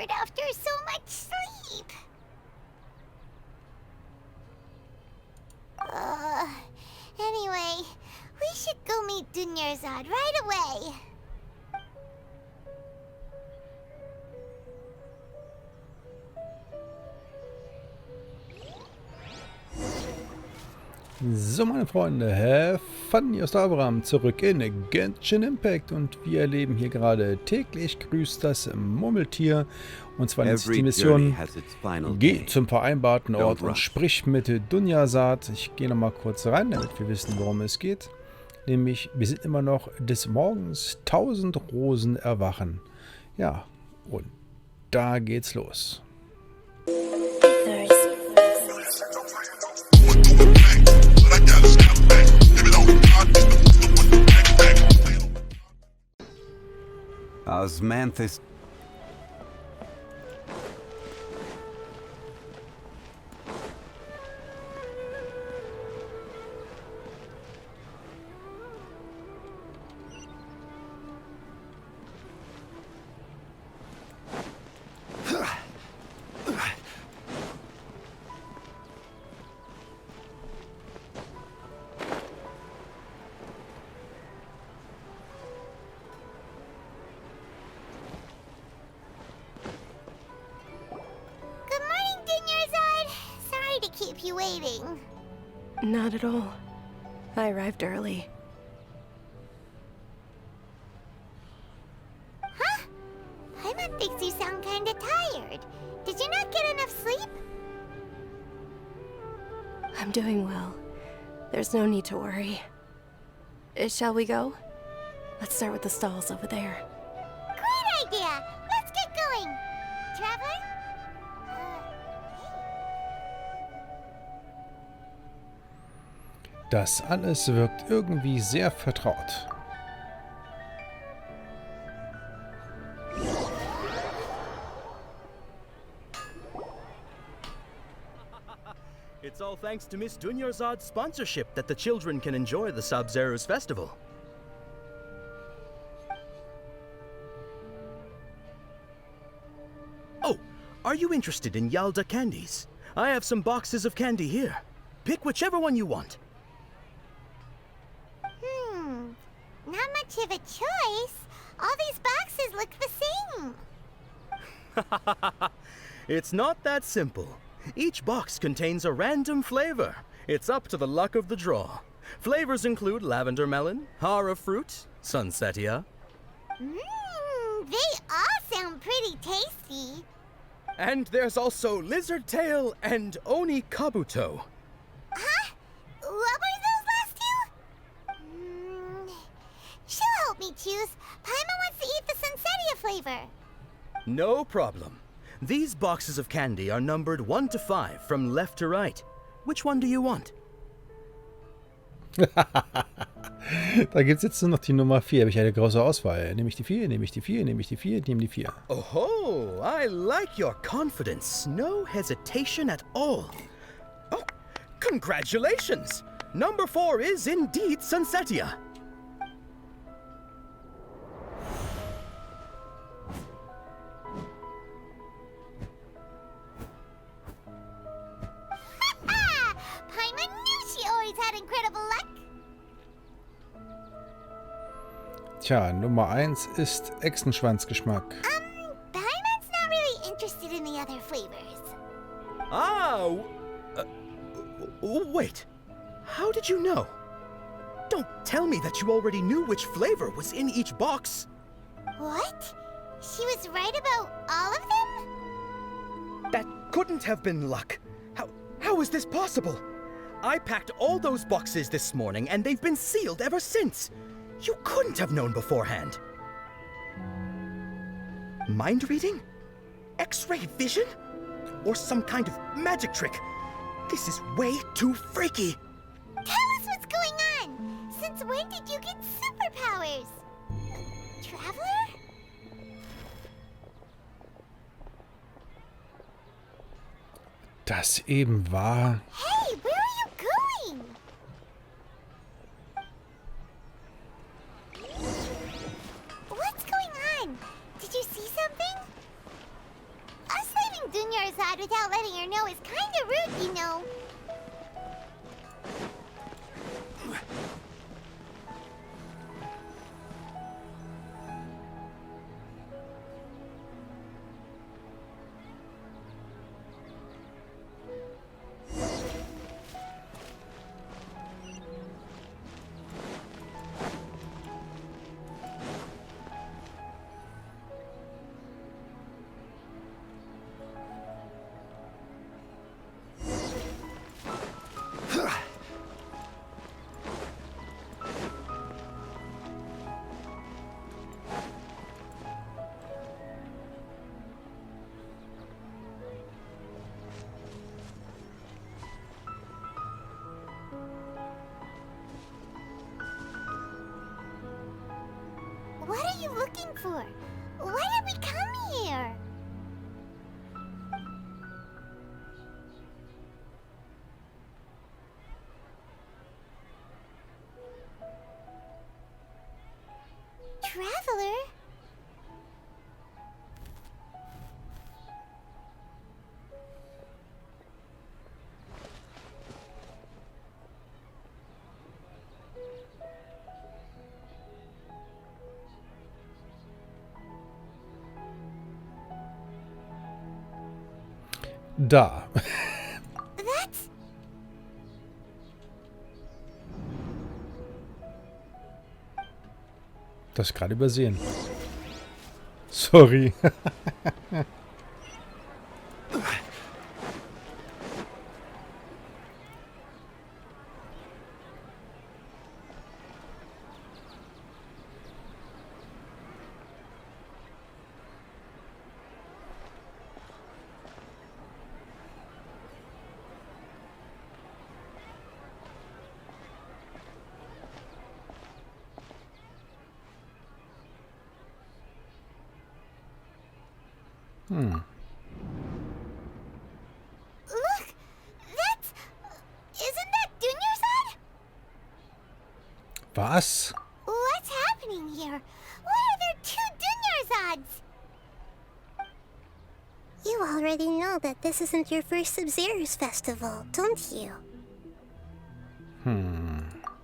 tired after so much sleep. Anyway, we should go meet Dunyarzad right away. So, meine Freunde, Familie aus der Avoram zurück in Genshin Impact und wir erleben hier gerade täglich grüßt das Murmeltier und zwar ist die Mission, geh zum vereinbarten Ort und sprich mit Dunyarzad. Ich gehe nochmal kurz rein, damit wir wissen, worum es geht. Nämlich, wir sind immer noch des Morgens 1000 Rosen erwachen. Ja, und da geht's los. Osmanthus. Keep you waiting. Not at all. I arrived early. Huh? Paimon thinks you sound kinda tired. Did you not get enough sleep? I'm doing well. There's no need to worry. Shall we go? Let's start with the stalls over there. Great idea! Let's get going! Traveler? Das alles wirkt irgendwie sehr vertraut. It's all thanks to Miss Dunyarzad's sponsorship that the children can enjoy the Sabzeruz festival. Oh, are you interested in Yalda candies? I have some boxes of candy here. Pick whichever one you want. Not much of a choice. All these boxes look the same. It's not that simple. Each box contains a random flavor. It's up to the luck of the draw. Flavors include lavender melon, hara fruit, sunsetia. They all sound pretty tasty. And there's also lizard tail and oni kabuto. Huh? What were those last two? She'll help me choose. Paimon wants to eat the sunsetia flavor. No problem. These boxes of candy are numbered 1 to 5 from left to right. Which one do you want? Da gibt es jetzt nur noch die Nummer 4. Habe ich eine große Auswahl. Nehme ich die 4, nehme ich die 4, nehme ich die 4, nehme die 4. Oh, I like your confidence. No hesitation at all. Oh, congratulations! Number 4 is indeed sunsetia. Paimon knew she always had incredible luck. Tja, Nummer 1 ist Echsenschwanzgeschmack. Paimon's not really interested in the other flavors. Wait. How did you know? Don't tell me that you already knew which flavor was in each box. What? She was right about all of them? That couldn't have been luck. How is this possible? I packed all those boxes this morning and they've been sealed ever since. You couldn't have known beforehand. Mind reading? X-ray vision? Or some kind of magic trick? This is way too freaky. Tell us what's going on. Since when did you get superpowers? Traveler? Das eben war... Hey, where are you going? What's going on? Did you see something? without letting her know is kinda rude, you know. What are you looking for? Why did we come here? Traveler? Da. That's... Das gerade übersehen. Sorry. Look! That's... Isn't that Dunyarzad? Was? What's happening here? Why are there two Dunyarzads? You already know that this isn't your first Sabzeruz festival, don't you?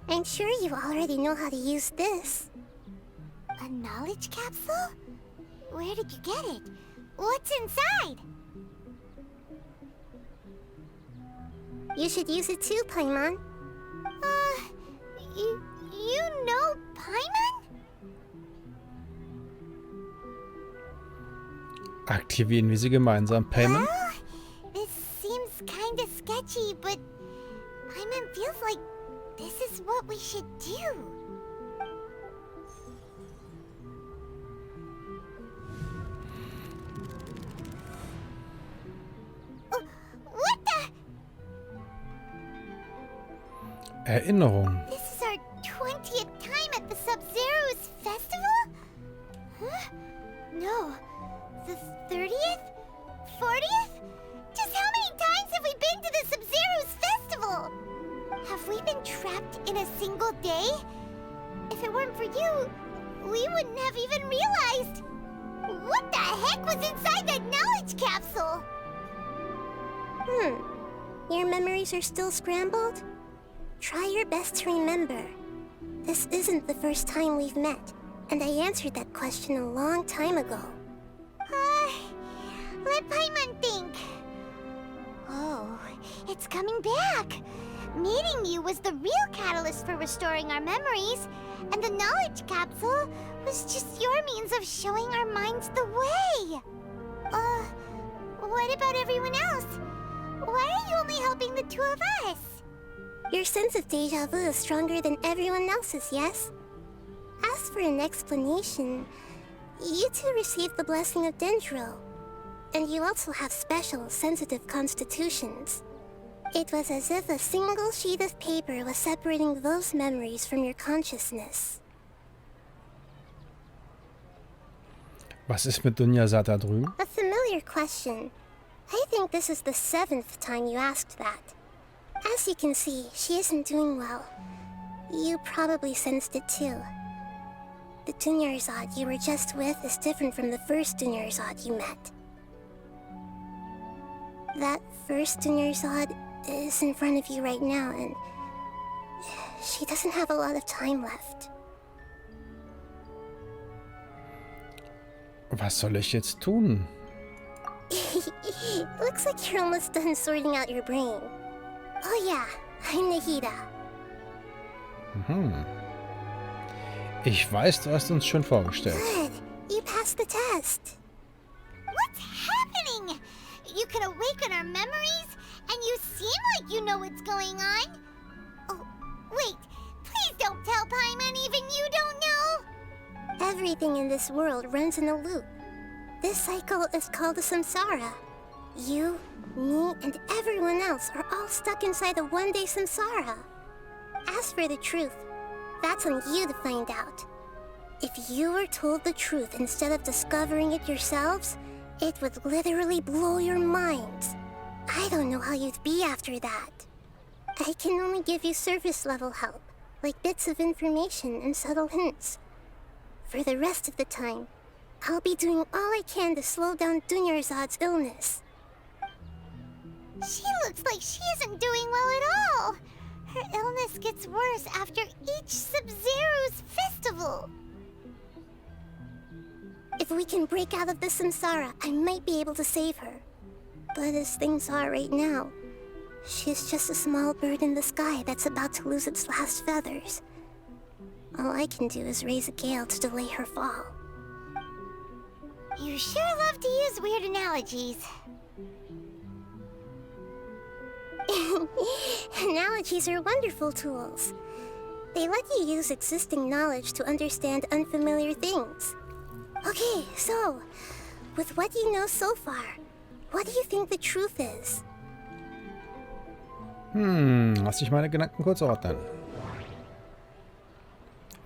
I'm sure you already know how to use this. A knowledge capsule? Where did you get it? What's inside? You should use it too, Paimon. You know Paimon? Aktivieren wir sie gemeinsam. Payment? Well, this seems kinda sketchy, but Paimon feels like this is what we should do. What the? Erinnerung. This is our 20th time at the Sabzeruz festival? Huh? No. The 30th? 40th? Just how many times have we been to the Sabzeruz festival? Have we been trapped in a single day? If it weren't for you, we wouldn't have even realized. What the heck was inside that knowledge capsule? Your memories are still scrambled? Try your best to remember. This isn't the first time we've met, and I answered that question a long time ago. Let Paimon think. Oh, it's coming back. Meeting you was the real catalyst for restoring our memories, and the knowledge capsule was just your means of showing our minds the way. What about everyone else? Why are you only helping the two of us? Your sense of deja vu is stronger than everyone else's, yes? As for an explanation, you two received the blessing of Dendro, and you also have special, sensitive constitutions. It was as if a single sheet of paper was separating those memories from your consciousness. Was ist mit Dunyarzad da drüben? A familiar question. I think this is the 7th time you asked that. As you can see, she isn't doing well. You probably sensed it too. The Dunyarzad you were just with is different from the first Dunyarzad you met. That first Dunyarzad is in front of you right now, and she doesn't have a lot of time left. Was soll ich jetzt tun? Looks like you're almost done sorting out your brain. Oh yeah, I'm Nahida. Ich weiß, du hast uns schon vorgestellt. Good, you passed the test. What's happening? You can awaken our memories, and you seem like you know what's going on. Oh, wait. Please don't tell Paimon even you don't know. Everything in this world runs in a loop. This cycle is called a samsara. You, me, and everyone else are all stuck inside a one-day samsara. As for the truth, that's on you to find out. If you were told the truth instead of discovering it yourselves, it would literally blow your minds. I don't know how you'd be after that. I can only give you surface-level help, like bits of information and subtle hints. For the rest of the time, I'll be doing all I can to slow down Dunyarzad's illness. She looks like she isn't doing well at all. Her illness gets worse after each Sabzeruz festival. If we can break out of the samsara, I might be able to save her. But as things are right now, she's just a small bird in the sky that's about to lose its last feathers. All I can do is raise a gale to delay her fall. You sure love to use weird analogies. Analogies are wonderful tools. They let you use existing knowledge to understand unfamiliar things. Okay, so, with what you know so far, what do you think the truth is? Lass ich meine Gedanken kurz ordnen.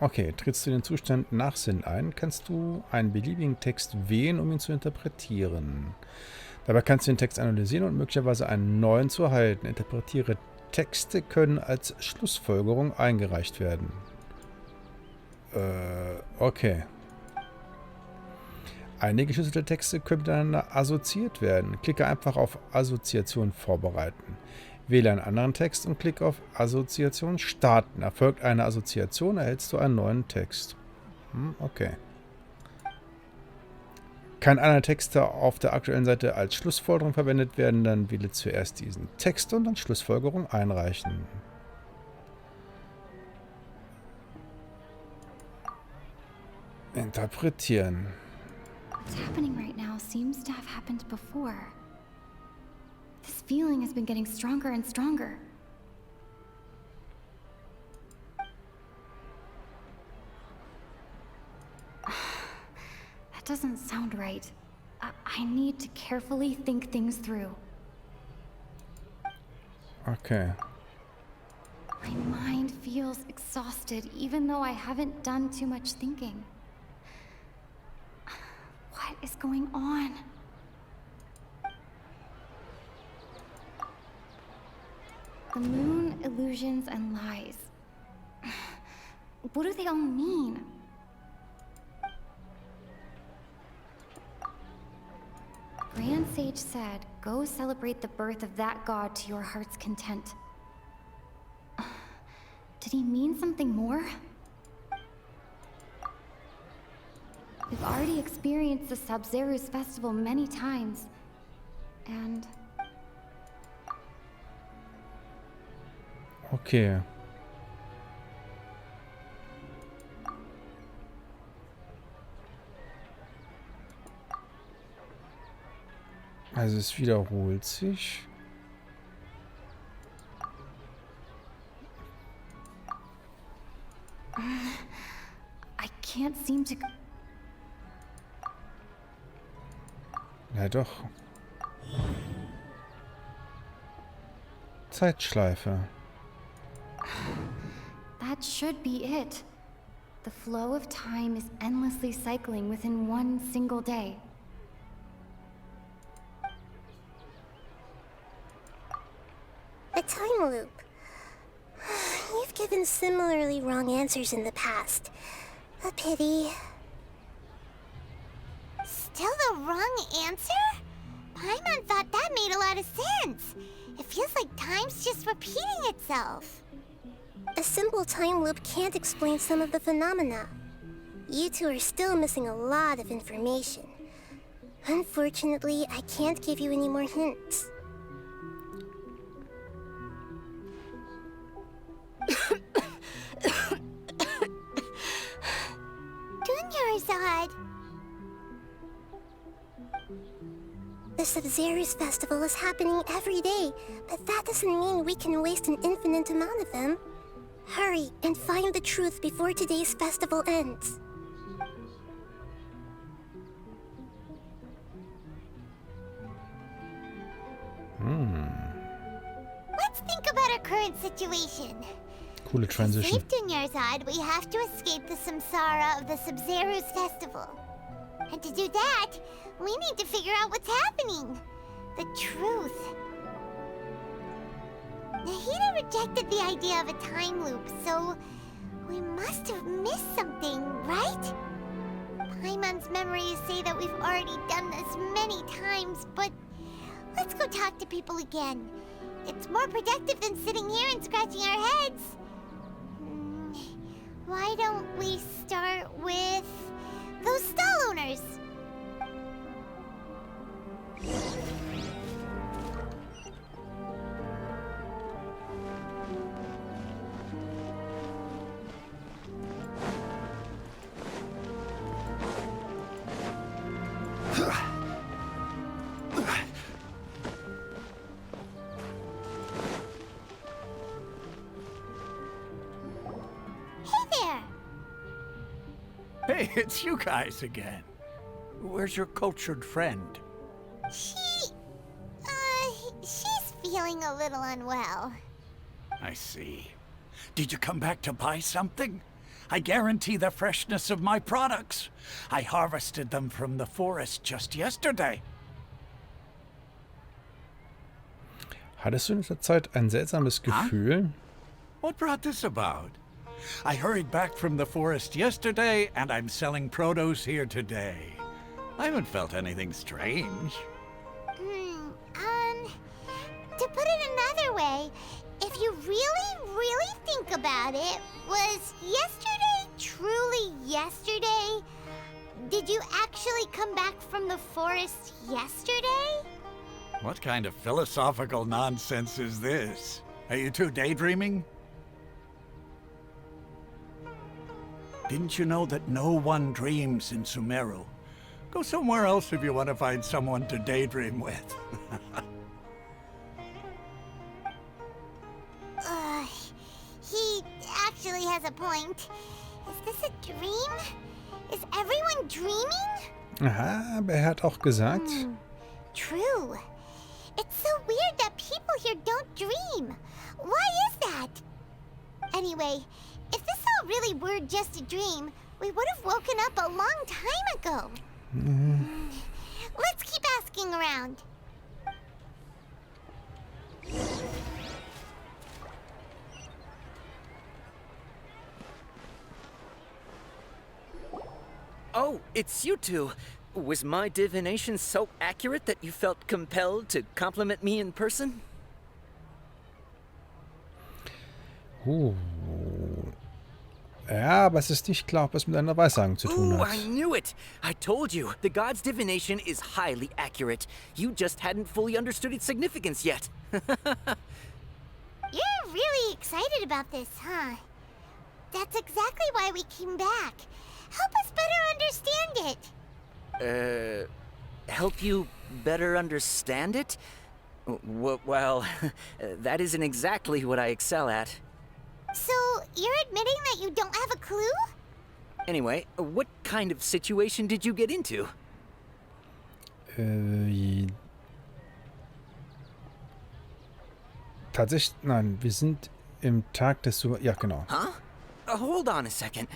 Okay, trittst du in den Zustand Nachsinn ein, kannst du einen beliebigen Text wählen, um ihn zu interpretieren. Dabei kannst du den Text analysieren und möglicherweise einen neuen zu erhalten. Interpretiere Texte können als Schlussfolgerung eingereicht werden. Okay. Einige geschlüsselte Texte können miteinander assoziiert werden. Klicke einfach auf Assoziation vorbereiten. Wähle einen anderen Text und klicke auf Assoziation starten. Erfolgt eine Assoziation, erhältst du einen neuen Text. Okay. Kann einer Texte auf der aktuellen Seite als Schlussfolgerung verwendet werden, dann wähle zuerst diesen Text und dann Schlussfolgerung einreichen. Interpretieren. What's happening right now seems to have happened before. This feeling has been getting stronger and stronger. That doesn't sound right. I need to carefully think things through. Okay. My mind feels exhausted even though I haven't done too much thinking. What is going on? The moon, illusions, and lies. What do they all mean? Grand Sage said, go celebrate the birth of that god to your heart's content. Did he mean something more? We've already experienced the Sabzeruz festival many times, and... Okay. Also es wiederholt sich. I can't seem to... Ja doch. Zeitschleife. That should be it. The flow of time is endlessly cycling within one single day. A time loop. You've given similarly wrong answers in the past. A pity. Still the wrong answer? Paimon thought that made a lot of sense. It feels like time's just repeating itself. A simple time loop can't explain some of the phenomena. You two are still missing a lot of information. Unfortunately, I can't give you any more hints. Dunyarzad. The Sabzeruz festival is happening every day, but that doesn't mean we can waste an infinite amount of them. Hurry and find the truth before today's festival ends. Let's think about our current situation. Coole To Transition. save Dunyarzad, we have to escape the samsara of the Sabzeruz festival. And to do that, we need to figure out what's happening. The truth. Nahida rejected the idea of a time loop, so we must have missed something, right? Paimon's memories say that we've already done this many times, but let's go talk to people again. It's more productive than sitting here and scratching our heads. Why don't we start with those stall owners? Hey, it's you guys again. Where's your cultured friend? She's feeling a little unwell. I see. Did you come back to buy something? I guarantee the freshness of my products. I harvested them from the forest just yesterday. Hattest du in letzter Zeit ein seltsames Gefühl? What brought this about? I hurried back from the forest yesterday, and I'm selling produce here today. I haven't felt anything strange. To put it another way, if you really think about it, was yesterday truly yesterday? Did you actually come back from the forest yesterday? What kind of philosophical nonsense is this? Are you two daydreaming? Didn't you know that no one dreams in Sumeru? Go somewhere else if you want to find someone to daydream with. He actually has a point. Is this a dream? Is everyone dreaming? Aha, aber er hat auch gesagt. True. It's so weird that people here don't dream. Why is that? Anyway, if this all really were just a dream, we would have woken up a long time ago. Let's keep asking around. Oh, it's you two. Was my divination so accurate that you felt compelled to compliment me in person? Ja, aber es ist nicht klar, ob es mit einer Weissagung zu tun Ooh, hat. I knew it! I told you, the god's divination is highly accurate. You just hadn't fully understood its significance yet. You're really excited about this, huh? That's exactly why we came back. Help us better understand it. Help you better understand it? Well, that isn't exactly what I excel at. So, you're admitting that you don't have a clue? Anyway, what kind of situation did you get into? Tatsächlich, nein, wir sind im Tag des... Ja, genau. Huh? Hold on a second.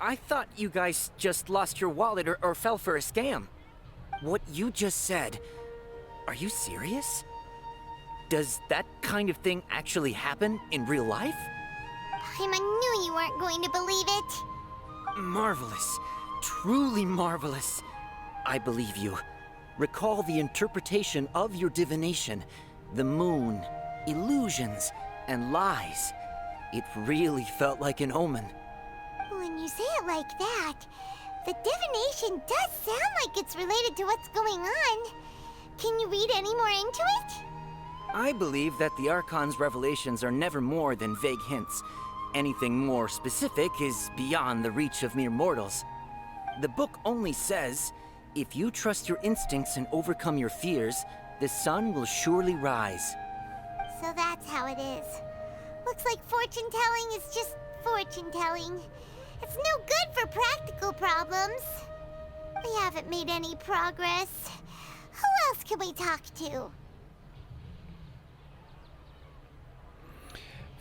I thought you guys just lost your wallet or fell for a scam. What you just said, are you serious? Does that kind of thing actually happen in real life? I knew you weren't going to believe it. Marvelous. Truly marvelous. I believe you. Recall the interpretation of your divination, the moon, illusions, and lies. It really felt like an omen. When you say it like that, the divination does sound like it's related to what's going on. Can you read any more into it? I believe that the Archon's revelations are never more than vague hints. Anything more specific is beyond the reach of mere mortals. The book only says, if you trust your instincts and overcome your fears, the sun will surely rise. So that's how it is. Looks like fortune-telling is just fortune-telling. It's no good for practical problems. We haven't made any progress. Who else can we talk to?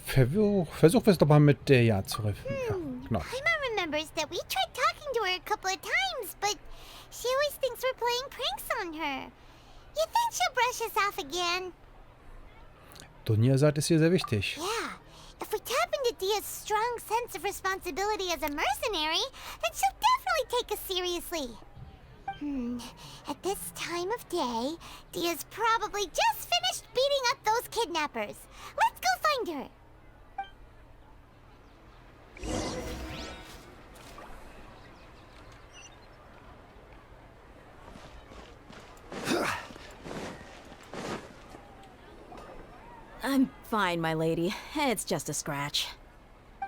Versuch es doch mal mit der Ja zu rufen. Ja, genau. Paimon remembers that we tried talking to her a couple of times, but she always thinks we're playing pranks on her. You think she'll brush us off again? Dunja-Saat ist hier sehr wichtig. Yeah. If we tap into Dia's strong sense of responsibility as a mercenary, then she'll definitely take us seriously. At this time of day, Dia's probably just finished beating up those kidnappers. Let's go find her. I'm fine, my lady. It's just a scratch.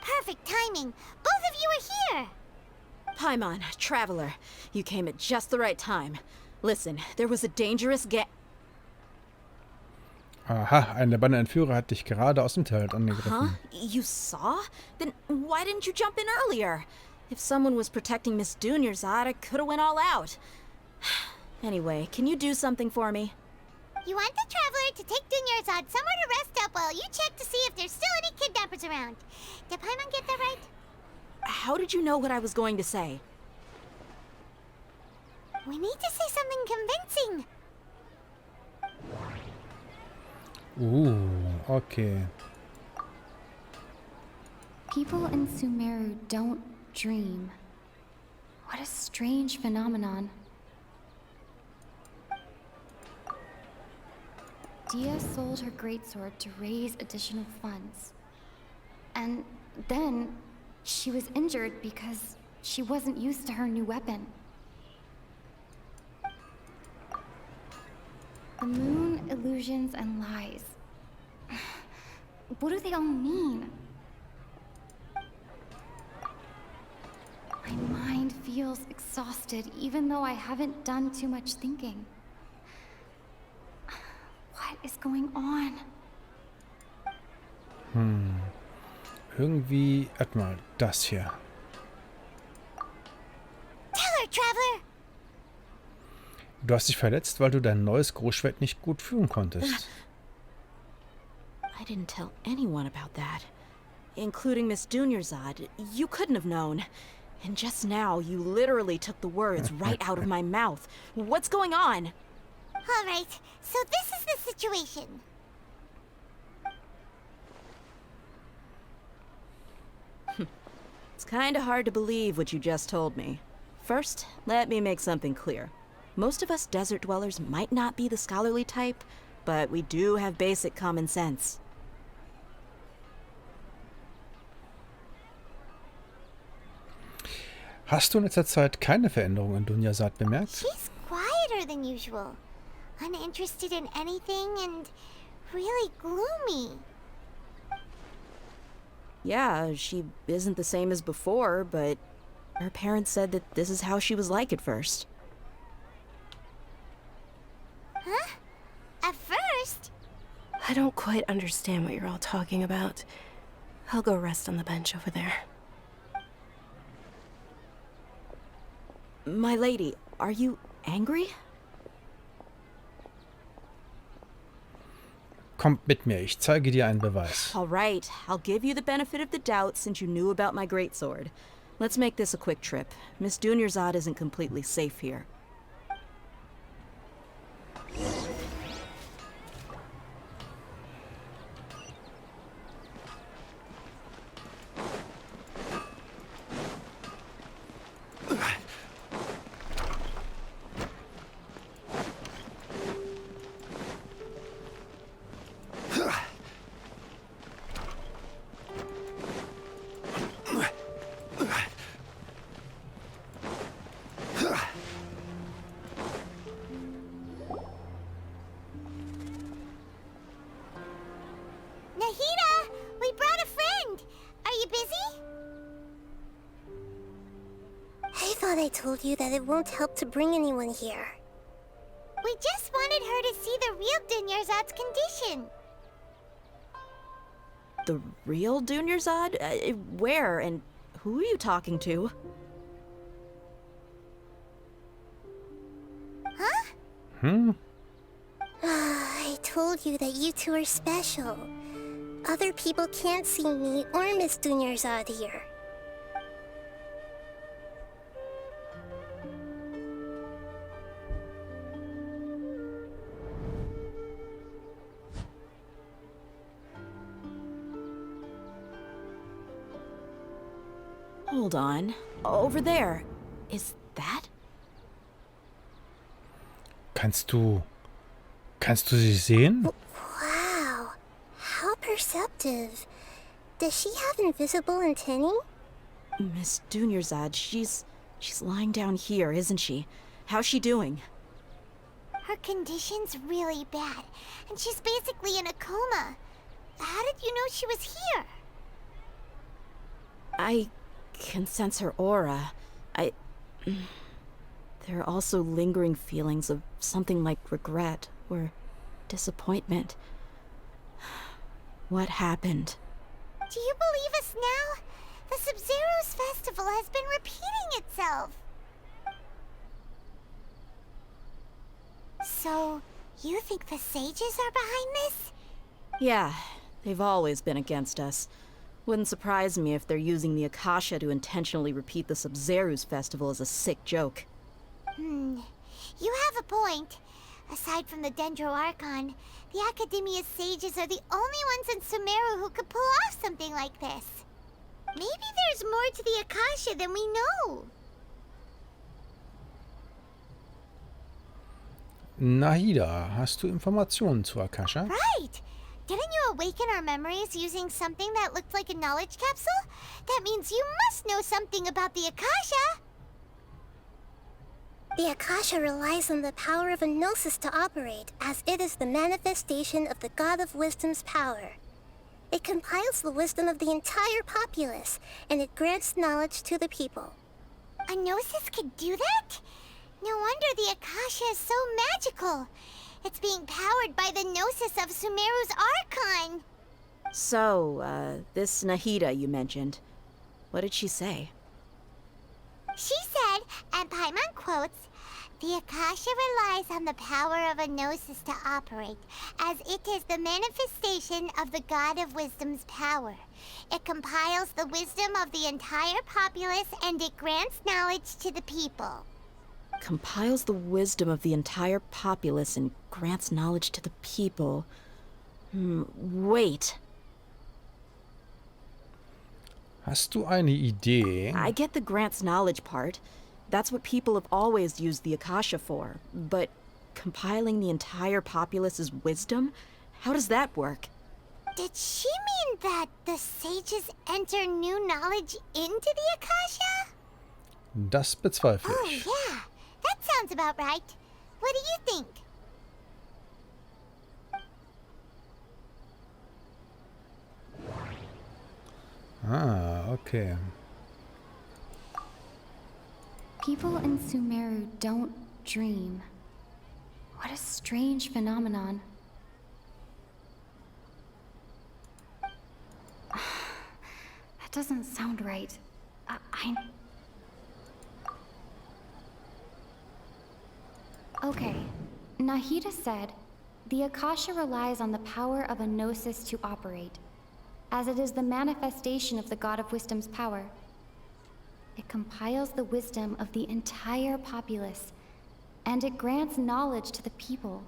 Perfect timing. Both of you are here. Paimon, traveler, you came at just the right time. Listen, there was a dangerous Aha, ein der Bandenentführer hat dich gerade aus dem Zelt angegriffen. Huh? You saw? Then why didn't you jump in earlier? If someone was protecting Miss Dunyarzad, I could have went all out. Anyway, can you do something for me? You want the traveler to take Dunyarzad somewhere to rest up while you check to see if there's still any kidnappers around. Did Paimon get that right? How did you know what I was going to say? We need to say something convincing. Okay. People in Sumeru don't dream. What a strange phenomenon. Dia sold her greatsword to raise additional funds. And then she was injured because she wasn't used to her new weapon. The moon, illusions, and lies. What do they all mean? My mind feels exhausted even though I haven't done too much thinking. What is going on? Irgendwie, warte mal, das hier. Tell her, traveler. Du hast dich verletzt, weil du dein neues Großschwert nicht gut führen konntest. I didn't tell anyone about that. Including Miss Dunyarzad. You couldn't have known. And just now, you literally took the words right out of my mouth. What's going on? All right, so this is the situation. It's kinda hard to believe what you just told me. First, let me make something clear. Most of us desert dwellers might not be the scholarly type, but we do have basic common sense. Hast du in letzter Zeit keine Veränderung in Dunyarzad bemerkt? She's quieter than usual. Uninterested in anything and really gloomy. Yeah, she isn't the same as before, but her parents said that this is how she was like at first. Huh? At first? I don't quite understand what you're all talking about. I'll go rest on the bench over there. My lady, are you angry? Kommt mit mir, ich zeige dir einen Beweis. All right, I'll give you the benefit of the doubt since you knew about my greatsword. Let's make this a quick trip. Miss Dunyarzad isn't completely safe here. told you that it won't help to bring anyone here. We just wanted her to see the real Dunyarzad's condition. The real Dunyarzad? Where and who are you talking to? Huh? I told you that you two are special. Other people can't see me or Miss Dunyarzad here. Hold on. Over there. Is that? Kannst du sie sehen? Wow. How perceptive. Does she have invisible antennae? Miss Dunyarzad, she's lying down here, isn't she? How's she doing? Her condition's really bad, and she's basically in a coma. How did you know she was here? I can sense her aura. There are also lingering feelings of something like regret or disappointment. What happened? Do you believe us now? The Sabzeruz festival has been repeating itself. So, you think the sages are behind this? Yeah, they've always been against us. Wouldn't surprise me if they're using the Akasha to intentionally repeat the Sabzeruz festival as a sick joke. You have a point. Aside from the Dendro Archon, the Academia's sages are the only ones in Sumeru who could pull off something like this. Maybe there's more to the Akasha than we know. Nahida, hast du Informationen zu Akasha? Right! Didn't you awaken our memories using something that looked like a knowledge capsule? That means you must know something about the Akasha! The Akasha relies on the power of a gnosis to operate, as it is the manifestation of the God of Wisdom's power. It compiles the wisdom of the entire populace, and it grants knowledge to the people. A gnosis could do that? No wonder the Akasha is so magical. It's being powered by the gnosis of Sumeru's Archon. So, this Nahida you mentioned, what did she say? She said, and Paimon quotes, "The Akasha relies on the power of a gnosis to operate, as it is the manifestation of the God of Wisdom's power. It compiles the wisdom of the entire populace and it grants knowledge to the people." Compiles the wisdom of the entire populace and grants knowledge to the people. Wait. Hast du eine Idee? I get the grants knowledge part. That's what people have always used the Akasha for. But compiling the entire populace's wisdom? How does that work? Did she mean that the sages enter new knowledge into the Akasha? Das bezweifle Oh, ich. yeah. That sounds about right. What do you think? Ah, okay. People in Sumeru don't dream. What a strange phenomenon. That doesn't sound right. Okay, Nahida said, "The Akasha relies on the power of a gnosis to operate, as it is the manifestation of the God of Wisdom's power. It compiles the wisdom of the entire populace, and it grants knowledge to the people."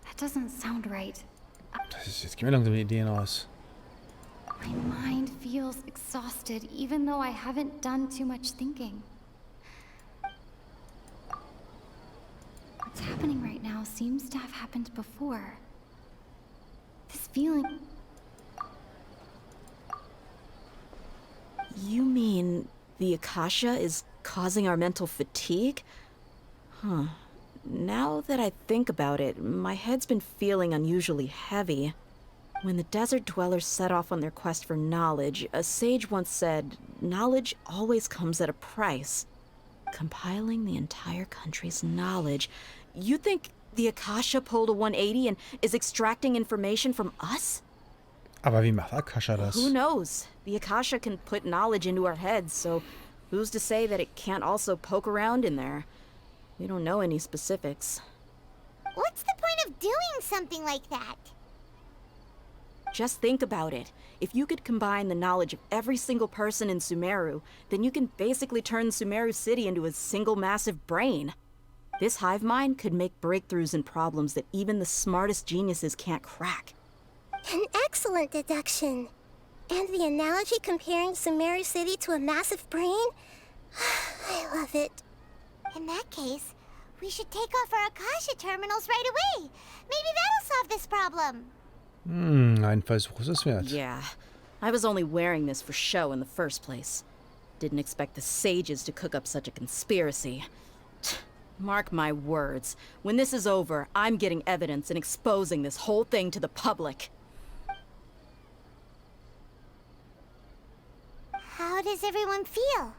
That doesn't sound right. Jetzt gehen mir langsam die Ideen aus. My mind feels exhausted, even though I haven't done too much thinking. What's happening right now seems to have happened before. This feeling... You mean the Akasha is causing our mental fatigue? Huh. Now that I think about it, my head's been feeling unusually heavy. When the desert dwellers set off on their quest for knowledge, a sage once said, knowledge always comes at a price. Compiling the entire country's knowledge. You think the Akasha pulled a 180 and is extracting information from us? Aber wie macht Akasha das? Who knows? The Akasha can put knowledge into our heads, so who's to say that it can't also poke around in there? We don't know any specifics. What's the point of doing something like that? Just think about it. If you could combine the knowledge of every single person in Sumeru, then you can basically turn Sumeru City into a single massive brain. This hive mind could make breakthroughs in problems that even the smartest geniuses can't crack. An excellent deduction. And the analogy comparing Sumeru City to a massive brain? I love it. In that case, we should take off our Akasha terminals right away. Maybe that'll solve this problem. Ein Versuch ist es wert. Yeah, I was only wearing this for show in the first place. Didn't expect the sages to cook up such a conspiracy. Mark my words, when this is over, I'm getting evidence and exposing this whole thing to the public. How does everyone feel?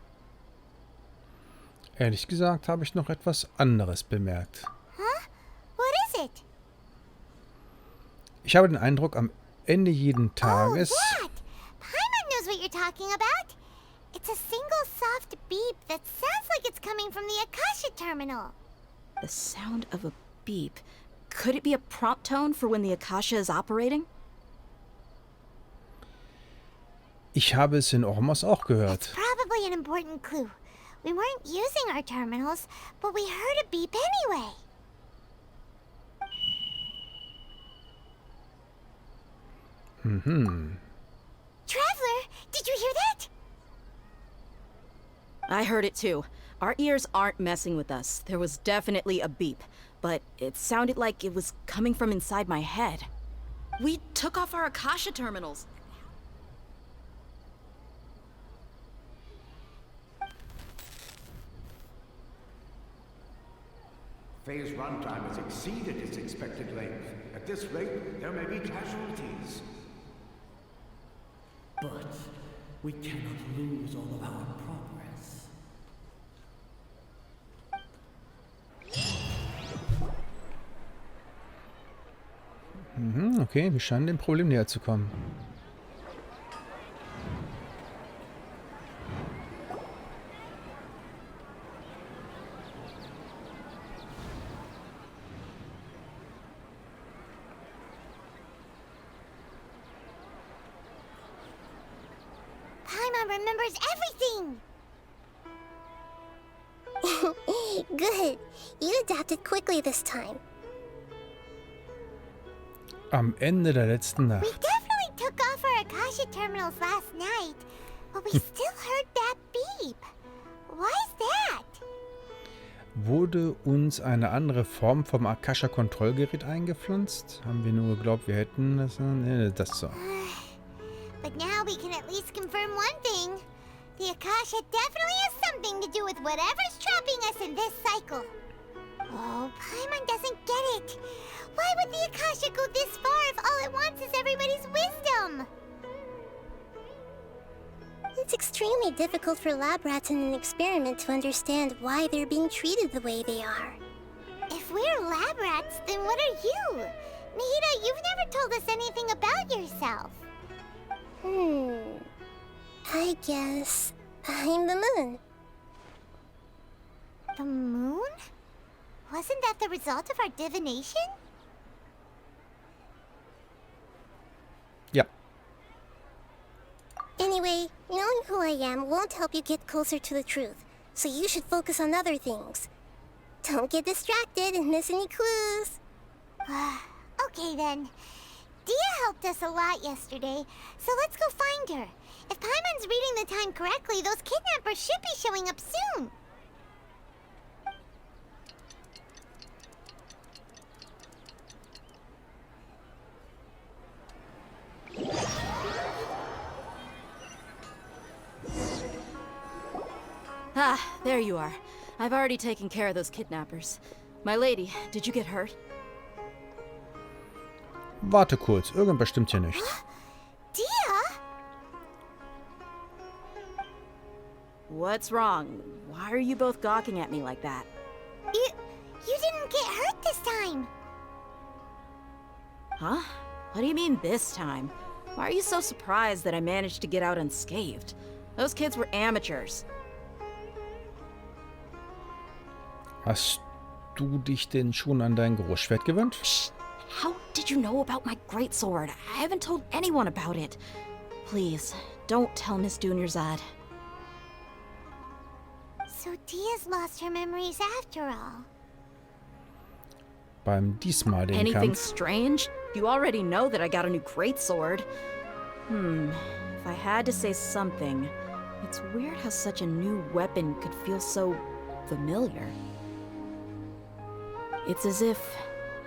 Ehrlich gesagt habe ich noch etwas anderes bemerkt. Huh? What is it? Ich habe den Eindruck, am Ende jeden Tages... Oh, that! Paimon knows what you're talking about. It's a single soft beep that sounds like it's coming from the Akasha terminal. The sound of a beep. Could it be a prompt tone for when the Akasha is operating? Ich habe es in Ormos auch gehört. It's probably an important clue. We weren't using our terminals, but we heard a beep anyway. Traveler, did you hear that? I heard it too. Our ears aren't messing with us. There was definitely a beep, but it sounded like it was coming from inside my head. We took off our Akasha terminals. Phase runtime has exceeded its expected length. At this rate, there may be casualties. But we cannot lose all of our progress. Okay, wir scheinen dem Problem näher zu kommen. Paimon remembers everything! Good. You adapted quickly this time. Am Ende der letzten We Nacht. definitely took off our Akasha terminals last night, but we still heard that beep. Why is that? Wurde uns eine andere Form vom Akasha-Kontrollgerät eingepflanzt? Haben wir nur geglaubt, wir hätten das? Nee, das so. But now we can at least confirm one thing. The Akasha definitely has something to do with whatever's trapping us in this cycle. Oh, Paimon doesn't get it. Why would the Akasha go this far if all it wants is everybody's wisdom? It's extremely difficult for lab rats in an experiment to understand why they're being treated the way they are. If we're lab rats, then what are you? Nahida, you've never told us anything about yourself. I guess I'm the moon. The moon? Wasn't that the result of our divination? Ja. Anyway, knowing who I am won't help you get closer to the truth, so you should focus on other things. Don't get distracted and miss any clues. Okay then. Dia helped us a lot yesterday, so let's go find her. If Paimon's reading the time correctly, those kidnappers should be showing up soon. Ah, there you are. I've already taken care of those kidnappers. My lady, did you get hurt? Warte kurz, irgendwas stimmt hier nicht. Dia? What's wrong? Why are you both gawking at me like that? You didn't get hurt this time. Huh? What do you mean this time? Why are you so surprised that I managed to get out unscathed? Those kids were amateurs. Hast du dich denn schon an dein Großschwert gewöhnt? Shh! How did you know about my greatsword? I haven't told anyone about it. Please, don't tell Miss Dunyarzad. So Dia's lost her memories after all. Beim diesmaligen Anything Kampf. strange? You already know that I got a new greatsword. If I had to say something, it's weird how such a new weapon could feel so familiar. It's as if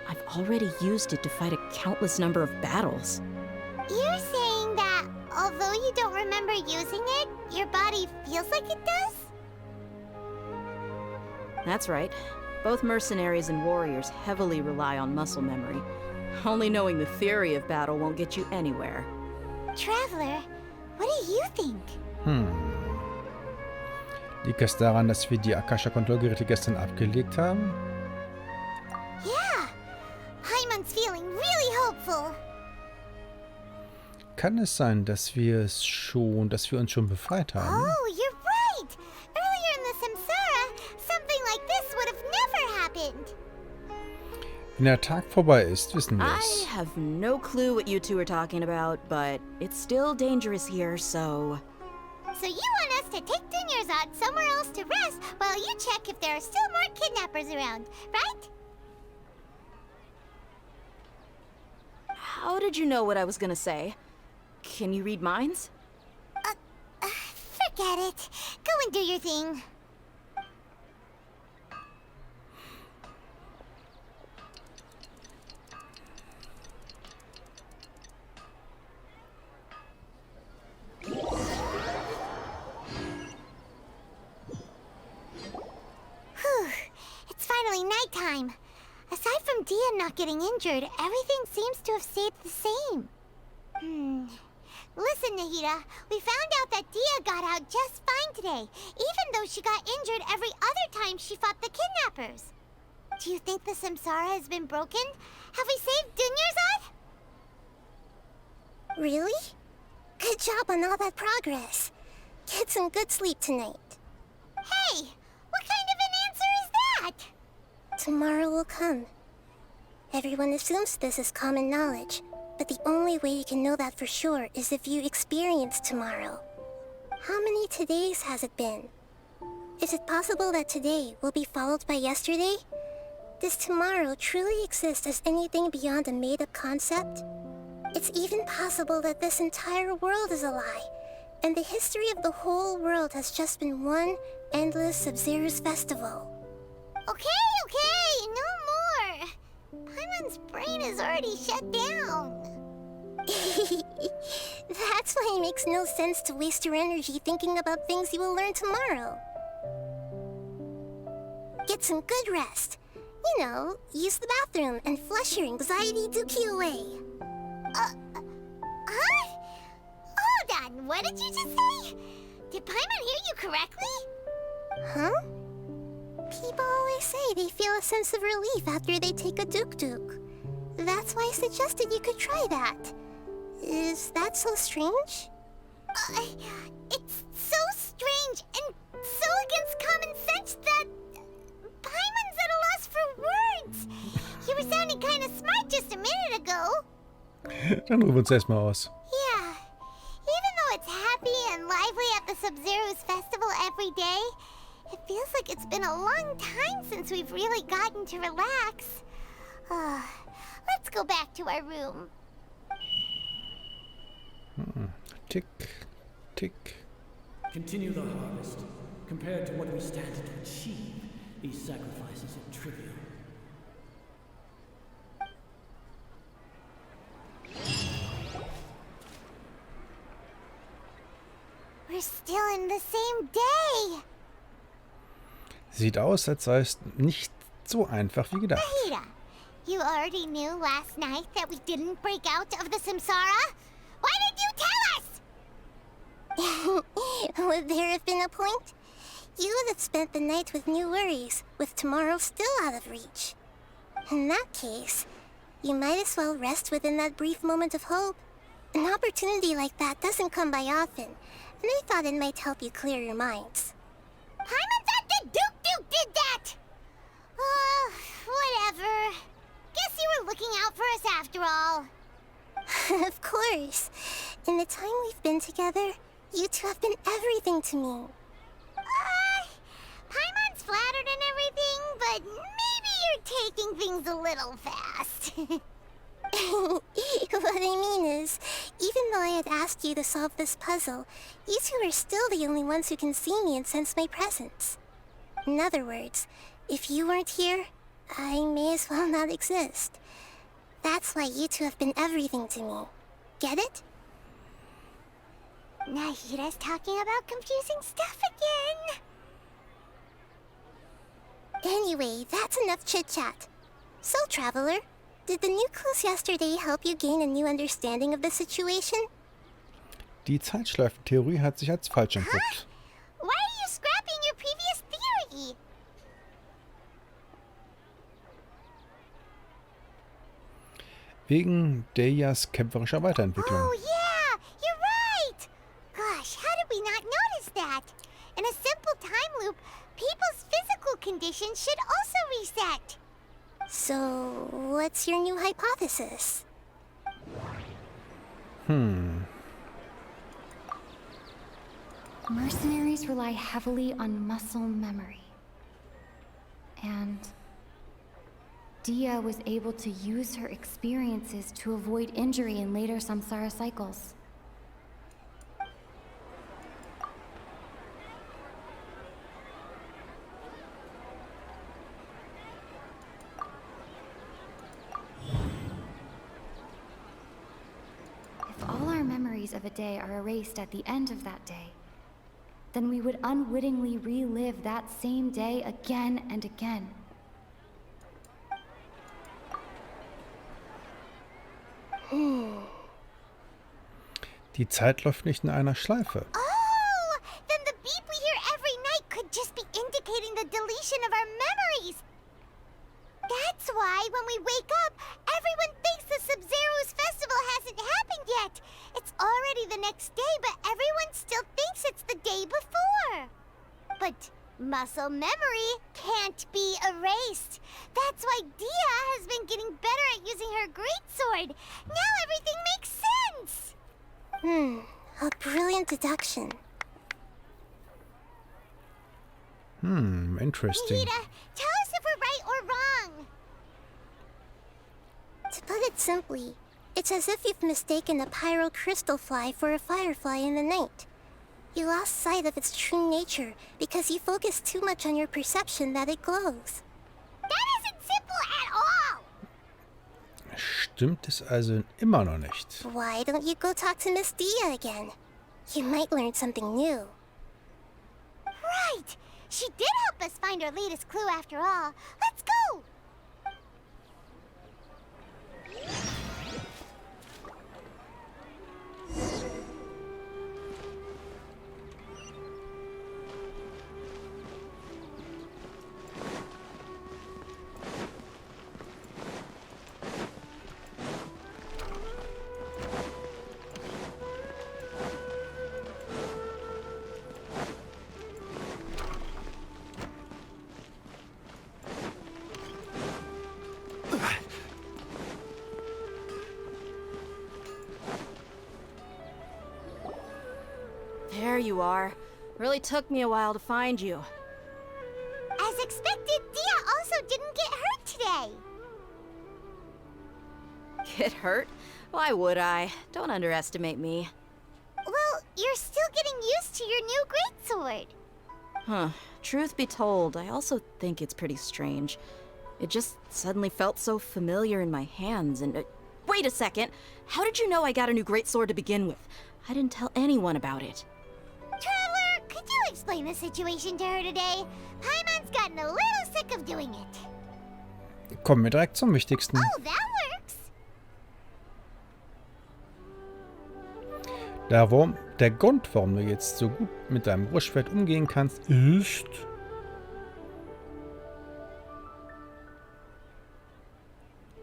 I've already used it to fight a countless number of battles. You're saying that although you don't remember using it, your body feels like it does? That's right. Both mercenaries and warriors heavily rely on muscle memory. Only knowing the theory of battle won't get you anywhere. Traveler, what do you think? Liegt es daran, dass wir die Akasha-Kontrollgeräte gestern abgelegt haben? Yeah, Paimon's feeling really hopeful. Kann es sein, dass wir uns schon befreit haben? Oh, you're right! Earlier in the Samsara, something like this would have never happened. Wenn der Tag vorbei ist, wissen wir I es. have no clue what you two are talking about, but it's still dangerous here, so... So you want us to take Dunyarzad somewhere else to rest while you check if there are still more kidnappers around, right? How did you know what I was gonna say? Can you read minds? Forget it. Go and do your thing. Whew. It's finally nighttime. Aside from Dia not getting injured, everything seems to have stayed the same. Listen, Nahida, we found out that Dia got out just fine today, even though she got injured every other time she fought the kidnappers. Do you think the Samsara has been broken? Have we saved Dunyarzad? Really? Good job on all that progress. Get some good sleep tonight. Hey, what kind of an answer is that? Tomorrow will come. Everyone assumes this is common knowledge, but the only way you can know that for sure is if you experience tomorrow. How many todays has it been? Is it possible that today will be followed by yesterday? Does tomorrow truly exist as anything beyond a made-up concept? It's even possible that this entire world is a lie, and the history of the whole world has just been one endless Sabzeruz festival. Okay, no more. Paimon's brain is already shut down. That's why it makes no sense to waste your energy thinking about things you will learn tomorrow. Get some good rest. You know, use the bathroom and flush your anxiety dookie away. Huh? Hold on, what did you just say? Did Paimon hear you correctly? Huh? People always say they feel a sense of relief after they take a duk-duk. That's why I suggested you could try that. Is that so strange? It's so strange and so against common sense that Paimon's at a loss for words. You were sounding kind of smart just a minute ago. Dann rufen wir uns erstmal aus. Yeah. Even though it's happy and lively at the Sabzeruz festival every day, it feels like it's been a long time since we've really gotten to relax. Let's go back to our room. Tick, tick. Continue the harvest. Compared to what we stand to achieve, these sacrifices are trivial. We're still in the same day. Sieht aus, als sei es nicht so einfach wie gedacht. Nahida, You already knew last night that we didn't break out of the samsara? Why did you tell us? Would there have been a point? You would have spent the night with new worries, with tomorrow still out of reach. In that case, you might as well rest within that brief moment of hope. An opportunity like that doesn't come by often, and I thought it might help you clear your minds. Paimon thought that Duke did that! Whatever. Guess you were looking out for us after all. Of course. In the time we've been together, you two have been everything to me. Paimon's flattered and everything, but maybe you're taking things a little fast. What I mean is, even though I had asked you to solve this puzzle, you two are still the only ones who can see me and sense my presence. In other words, if you weren't here, I may as well not exist. That's why you two have been everything to me. Get it? Nahida's talking about confusing stuff again. Anyway, that's enough chit-chat. So, Traveler, did the new clues yesterday help you gain a new understanding of the situation? Die Zeitschleifentheorie hat sich als falsch entpuppt. Why are you scrapping your previous theory? Wegen Deias kämpferischer Weiterentwicklung. Oh yeah, you're right! Gosh, how did we not notice that? In a simple time loop, people's physical conditions should also reset. So, what's your new hypothesis? Mercenaries rely heavily on muscle memory. And Dia was able to use her experiences to avoid injury in later samsara cycles. If all our memories of a day are erased at the end of that day, then we would unwittingly relive that same day again and again. Die Zeit läuft nicht in einer Schleife. Oh, then the beep we hear every night could just be indicating the deletion of our memories. That's why when we wake up, everyone thinks the Sabzeruz festival hasn't happened yet. It's already the next day, but everyone still thinks it's the day before. But muscle memory can't be erased. That's why Dia has been getting better at using her greatsword. Now everything makes sense. A brilliant deduction. Interesting. Nahida, tell us if we're right or wrong. To put it simply, it's as if you've mistaken a pyro crystal fly for a firefly in the night. You lost sight of its true nature because you focused too much on your perception that it glows. That isn't simple at all. Stimmt es also immer noch nicht. Why don't you go talk to Miss Dia again? You might learn something new. Right. She did help us find our latest clue after all. Let's go. There you are. Really took me a while to find you. As expected, Dia also didn't get hurt today. Get hurt? Why would I? Don't underestimate me. Well, you're still getting used to your new greatsword. Huh. Truth be told, I also think it's pretty strange. It just suddenly felt so familiar in my hands and... wait a second! How did you know I got a new greatsword to begin with? I didn't tell anyone about it. Traveler, could you explain the situation to her today? Paimon's gotten a little sick of doing it. Kommen wir direkt zum Wichtigsten. Oh, that works. Der Grund, warum du jetzt so gut mit deinem Brustschwert umgehen kannst, ist...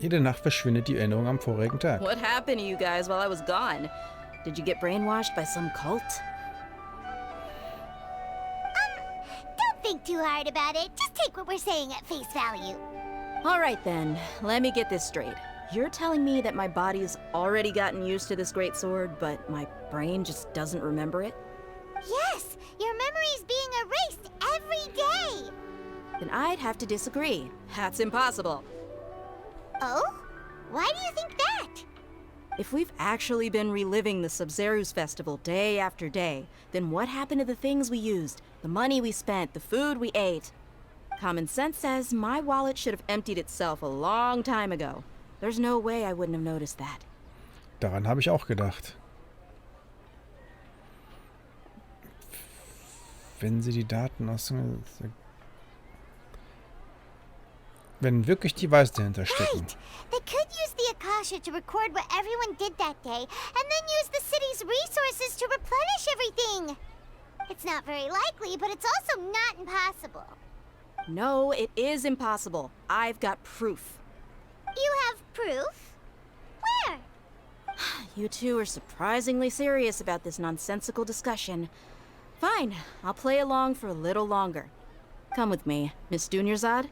Jede Nacht verschwindet die Erinnerung am vorigen Tag. What happened to you guys while I was gone? Did you get brainwashed by some cult? Don't think too hard about it. Just take what we're saying at face value. All right then, let me get this straight. You're telling me that my body's already gotten used to this great sword, but my brain just doesn't remember it? Yes, your memory's being erased every day. Then I'd have to disagree. That's impossible. Oh? Why do you think that? If we've actually been reliving the Sabzeruz festival day after day, then what happened to the things we used, the money we spent, the food we ate? Common sense says my wallet should have emptied itself a long time ago. There's no way I wouldn't have noticed that. Daran habe ich auch gedacht. Wenn sie die Daten aus... Wenn wirklich die Weise dahinter stecken. Right. They could use the Akasha to record what everyone did that day, and then use the city's resources to replenish everything. It's not very likely, but it's also not impossible. No, it is impossible. I've got proof. You have proof? Where? You two are surprisingly serious about this nonsensical discussion. Fine, I'll play along for a little longer. Come with me, Miss Dunyarzad.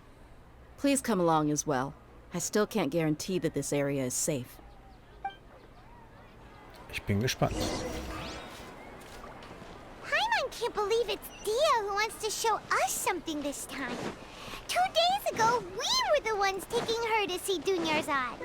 Please come along as well. I still can't guarantee that this area is safe. Ich bin gespannt. Paimon can't believe it's Dia who wants to show us something this time. 2 days ago, we were the ones taking her to see Dunyarzad.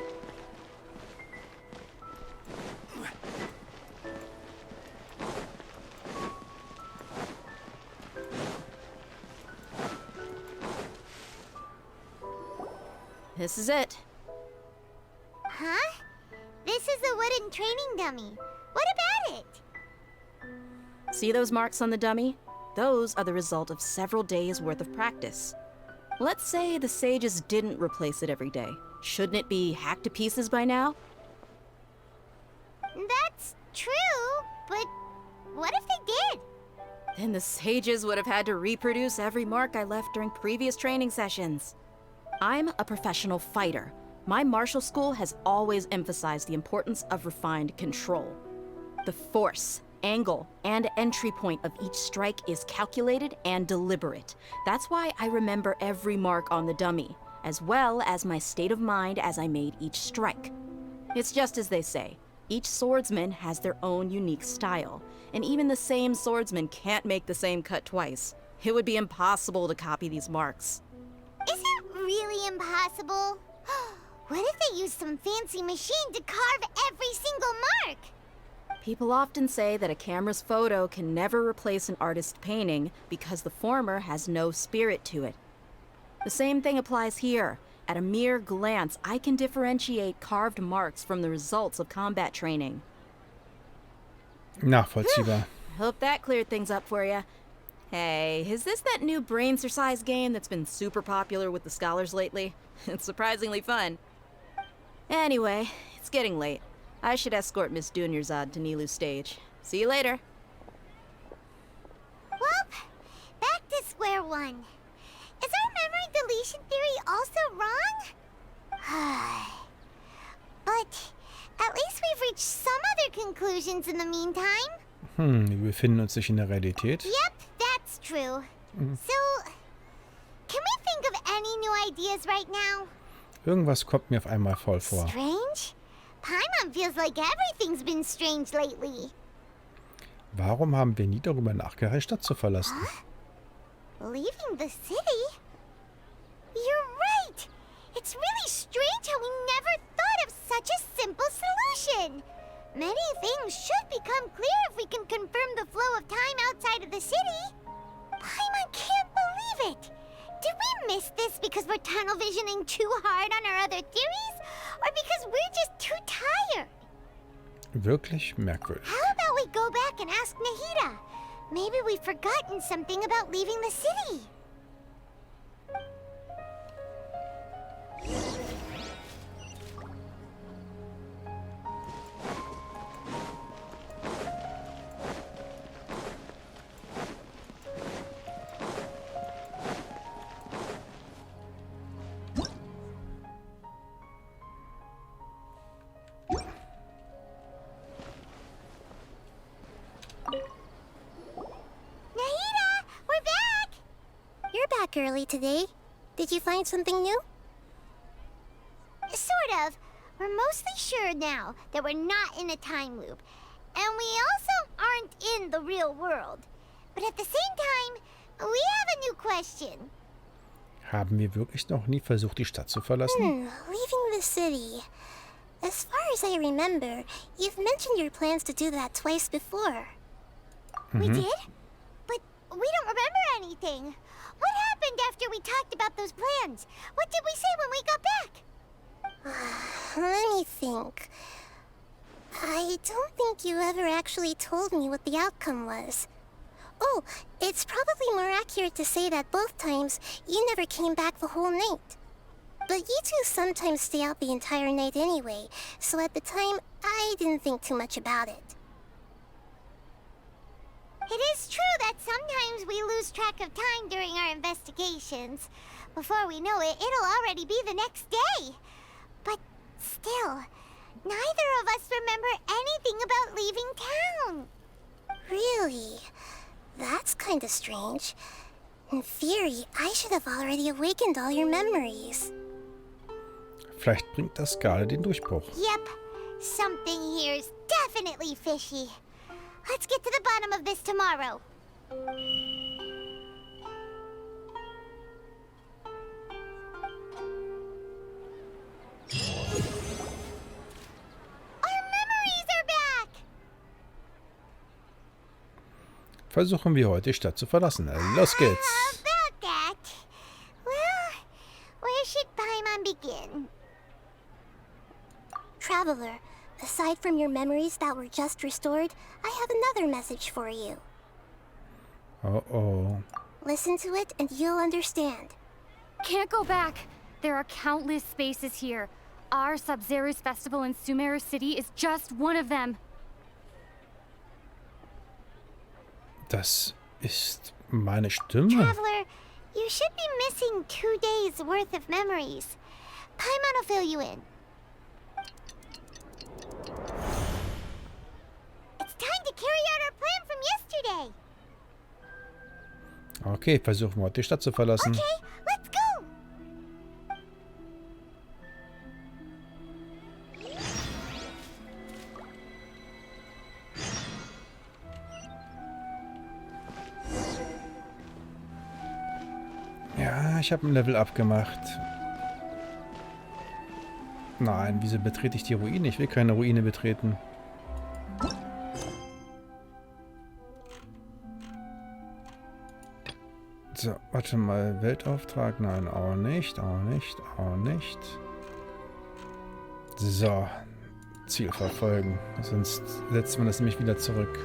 This is it. Huh? This is a wooden training dummy. What about it? See those marks on the dummy? Those are the result of several days' worth of practice. Let's say the sages didn't replace it every day. Shouldn't it be hacked to pieces by now? That's true, but what if they did? Then the sages would have had to reproduce every mark I left during previous training sessions. I'm a professional fighter. My martial school has always emphasized the importance of refined control. The force, angle, and entry point of each strike is calculated and deliberate. That's why I remember every mark on the dummy, as well as my state of mind as I made each strike. It's just as they say, each swordsman has their own unique style, and even the same swordsman can't make the same cut twice. It would be impossible to copy these marks. Is it really impossible? What if they used some fancy machine to carve every single mark? People often say that a camera's photo can never replace an artist's painting because the former has no spirit to it. The same thing applies here. At a mere glance, I can differentiate carved marks from the results of combat training. Nachvollziehbar. Hope that cleared things up for you. Hey, is this that new brain exercise game that's been super popular with the scholars lately? It's surprisingly fun. Anyway, it's getting late. I should escort Miss Dunyarzad to Nilu's stage. See you later. Well, back to square one. Is our memory deletion theory also wrong? But at least we've reached some other conclusions in the meantime. Wir befinden uns nicht in der Realität. Yep, that's true. So, can we think of any new ideas right now? Irgendwas kommt mir auf einmal voll vor. Strange? Paimon feels like everything's been strange lately. Warum haben wir nie darüber nachgedacht, die Stadt zu verlassen? Leaving the city? You're right! It's really strange how we never thought of such a simple solution! Many things should become clear if we can confirm the flow of time outside of the city. Paimon can't believe it! Did we miss this because we're tunnel visioning too hard on our other theories? Or because we're just too tired? Wirklich merkwürdig. How about we go back and ask Nahida? Maybe we've forgotten something about leaving the city. early today. Did you find something new? Sort of. We're mostly sure now that we're not in a time loop. And we also aren't in the real world. But at the same time, we have a new question. Haben wir wirklich noch nie versucht, die Stadt zu verlassen? Leaving the city. As far as I remember, you've mentioned your plans to do that twice before. We did? But we don't remember anything. What happened after we talked about those plans? What did we say when we got back? Let me think. I don't think you ever actually told me what the outcome was. Oh, it's probably more accurate to say that both times you never came back the whole night. But you two sometimes stay out the entire night anyway, so at the time, I didn't think too much about it. It is true that sometimes we lose track of time during our investigations. Before we know it, it'll already be the next day. But still, neither of us remember anything about leaving town. Really? That's kinda strange. In theory, I should have already awakened all your memories. Vielleicht bringt das gerade den Durchbruch. Yep, something here's definitely fishy. Let's get to the bottom of this tomorrow. Our memories are back! Versuchen wir heute die Stadt zu verlassen. Los geht's! About that. Well, where should Paimon begin? Traveler, aside from your memories that were just restored, I have another message for you. Oh. Listen to it and you'll understand. Can't go back. There are countless spaces here. Our Sabzeruz festival in Sumeru City is just one of them. Das ist meine Stimme. Traveler, you should be missing 2 days worth of memories. Paimon will fill you in. It's time to carry out our plan from yesterday. Okay, versuchen wir heute die Stadt zu verlassen. Okay, let's go. Ja, ich habe ein Level abgemacht. Nein, wieso betrete ich die Ruine? Ich will keine Ruine betreten. So, warte mal. Weltauftrag? Nein, auch nicht. So. Ziel verfolgen. Sonst setzt man das nämlich wieder zurück.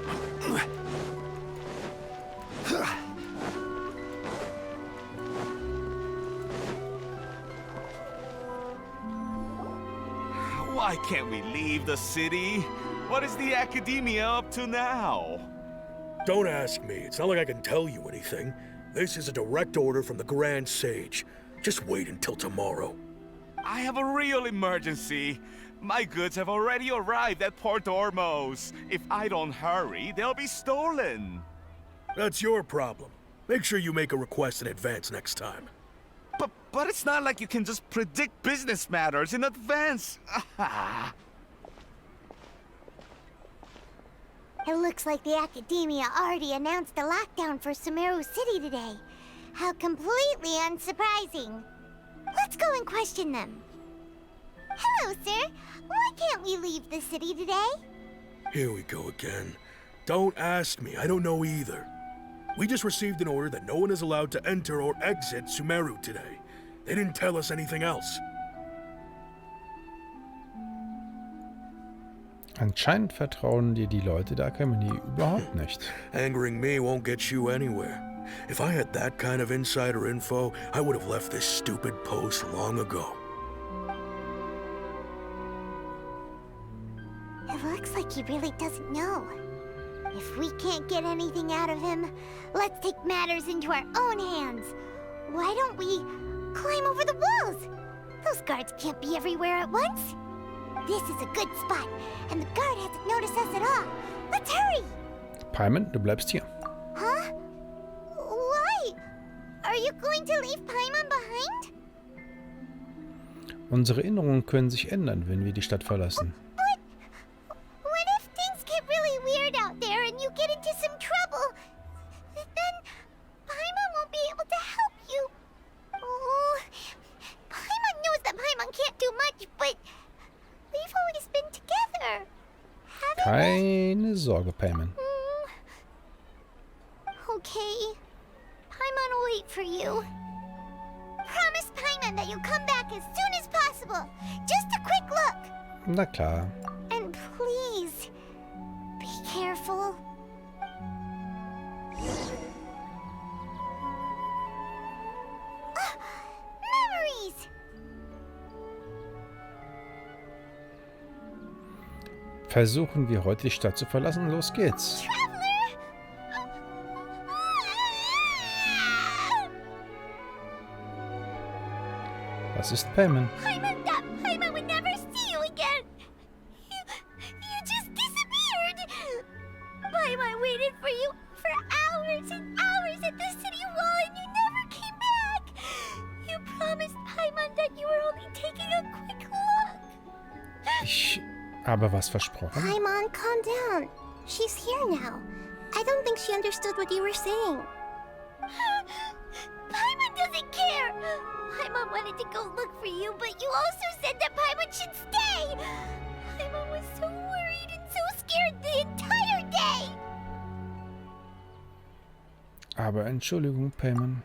Why can't we leave the city? What is the academia up to now? Don't ask me. It's not like I can tell you anything. This is a direct order from the Grand Sage. Just wait until tomorrow. I have a real emergency. My goods have already arrived at Port Ormos. If I don't hurry, they'll be stolen. That's your problem. Make sure you make a request in advance next time. But it's not like you can just predict business matters in advance. It looks like the Academia already announced a lockdown for Sumeru City today. How completely unsurprising. Let's go and question them. Hello, sir. Why can't we leave the city today? Here we go again. Don't ask me. I don't know either. We just received an order that no one is allowed to enter or exit Sumeru today. They didn't tell us anything else. Anscheinend vertrauen dir die Leute der Akademie überhaupt nicht. Angering me won't get you anywhere. If I had that kind of insider info, I would have left this stupid post long ago. It looks like he really doesn't know. If we can't get anything out of him, let's take matters into our own hands. Why don't we climb over the walls? Those guards can't be everywhere at once. This is a good spot, and the guard hasn't noticed us at all. Let's hurry! Paimon, du bleibst hier. Huh? Why? Are you going to leave Paimon behind? Unsere Erinnerungen können sich ändern, wenn wir die Stadt verlassen. But what if things get really weird out there and you get into some trouble? Then Paimon won't be able to help you. Oh, Paimon knows that Paimon can't do much, but we've always been together. Keine Sorge, Paimon. Okay. Paimon will wait for you. Promise Paimon that you'll come back as soon as possible. Just a quick look. Na klar. And please, be careful. Memories! Versuchen wir heute die Stadt zu verlassen. Los geht's. Was ist Paimon? Paimon would never see you again. You just disappeared. Paimon waited for you for hours and hours at the city wall and you never came back. You promised Paimon that you were only taking a quick look. Ich habe was versprochen. Paimon, calm down. She's here now. I don't think she understood what you were saying. Paimon doesn't care. Paimon wanted to go look for you, but you also said that Paimon should stay. Paimon was so worried and so scared the entire day. Aber Entschuldigung, Paimon.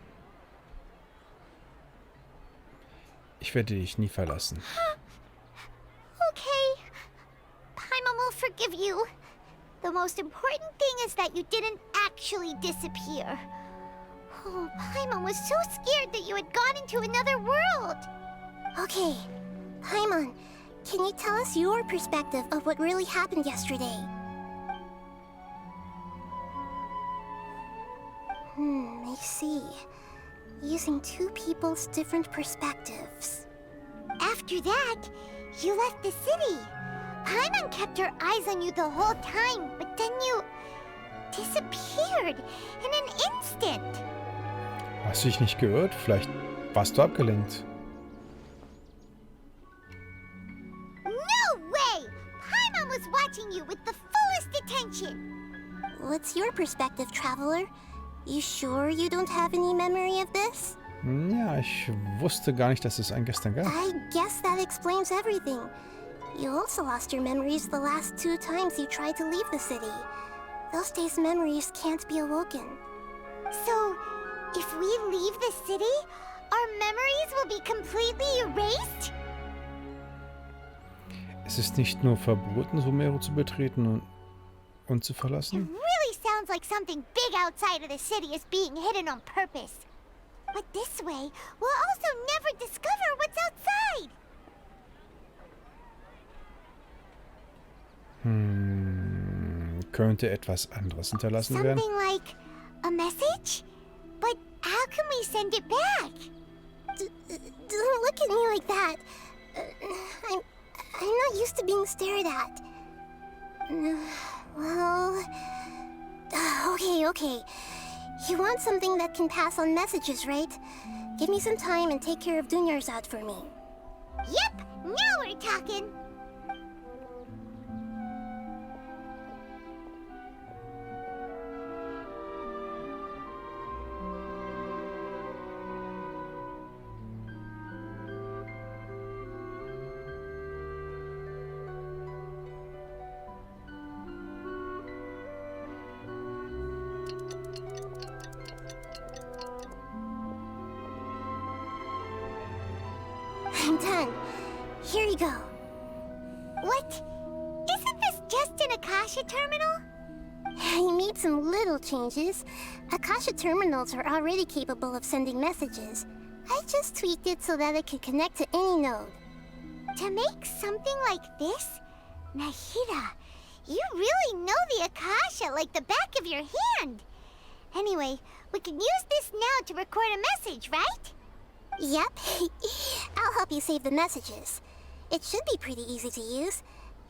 Ich werde dich nie verlassen. Okay. Paimon will forgive you. The most important thing is that you didn't actually disappear. Oh, Paimon was so scared that you had gone into another world. Okay, Paimon, can you tell us your perspective of what really happened yesterday? I see. Using two people's different perspectives. After that, you left the city. Paimon kept her eyes on you the whole time, but then you disappeared in an instant. Hast du dich nicht gehört? Vielleicht warst du abgelenkt. No way! Paimon was watching you with the fullest attention. What's your perspective, traveler? You sure you don't have any memory of this? Ja, ich wusste gar nicht, dass es ein gestern gab. I guess that explains everything. You also lost your memories the last 2 times you tried to leave the city. Those days' memories can't be awoken. So, if we leave the city, our memories will be completely erased? Es ist nicht nur verboten, Sumeru zu betreten und zu verlassen. It really sounds like something big outside of the city is being hidden on purpose. But this way, we'll also never discover what's outside. Könnte etwas anderes hinterlassen werden? Something like a message? But how can we send it back? Don't look at me like that. I'm not used to being stared at. Well, okay. You want something that can pass on messages, right? Give me some time and take care of Dunyarzad for me. Yep, now we're talking. I'm done. Here you go. What? Isn't this just an Akasha terminal? I made some little changes. Akasha terminals are already capable of sending messages. I just tweaked it so that it could connect to any node. To make something like this? Nahida, you really know the Akasha like the back of your hand. Anyway, we can use this now to record a message, right? Yep. I'll help you save the messages. It should be pretty easy to use.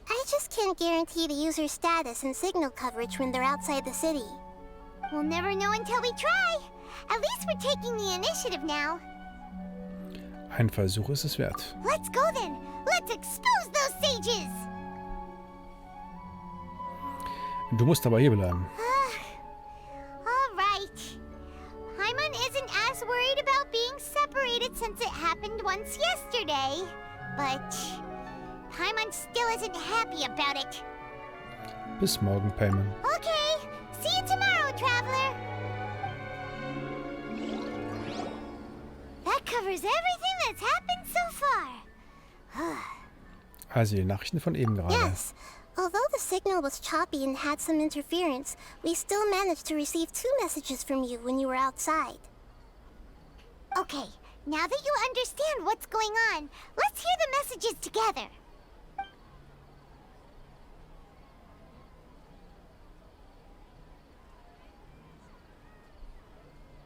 I just can't guarantee the user's status and signal coverage when they're outside the city. We'll never know until we try. At least we're taking the initiative now. Ein Versuch ist es wert. Let's go then. Let's expose those sages. Du musst aber hier bleiben. All right. Paimon isn't as worried about being separated since it happened once yesterday. But Paimon still isn't happy about it. Bis morgen, Paimon. Okay. See you tomorrow, Traveler. That covers everything that's happened so far. Also die Nachrichten von eben gerade. Yes. Although the signal was choppy and had some interference, we still managed to receive 2 messages from you when you were outside. Okay, now that you understand what's going on, let's hear the messages together.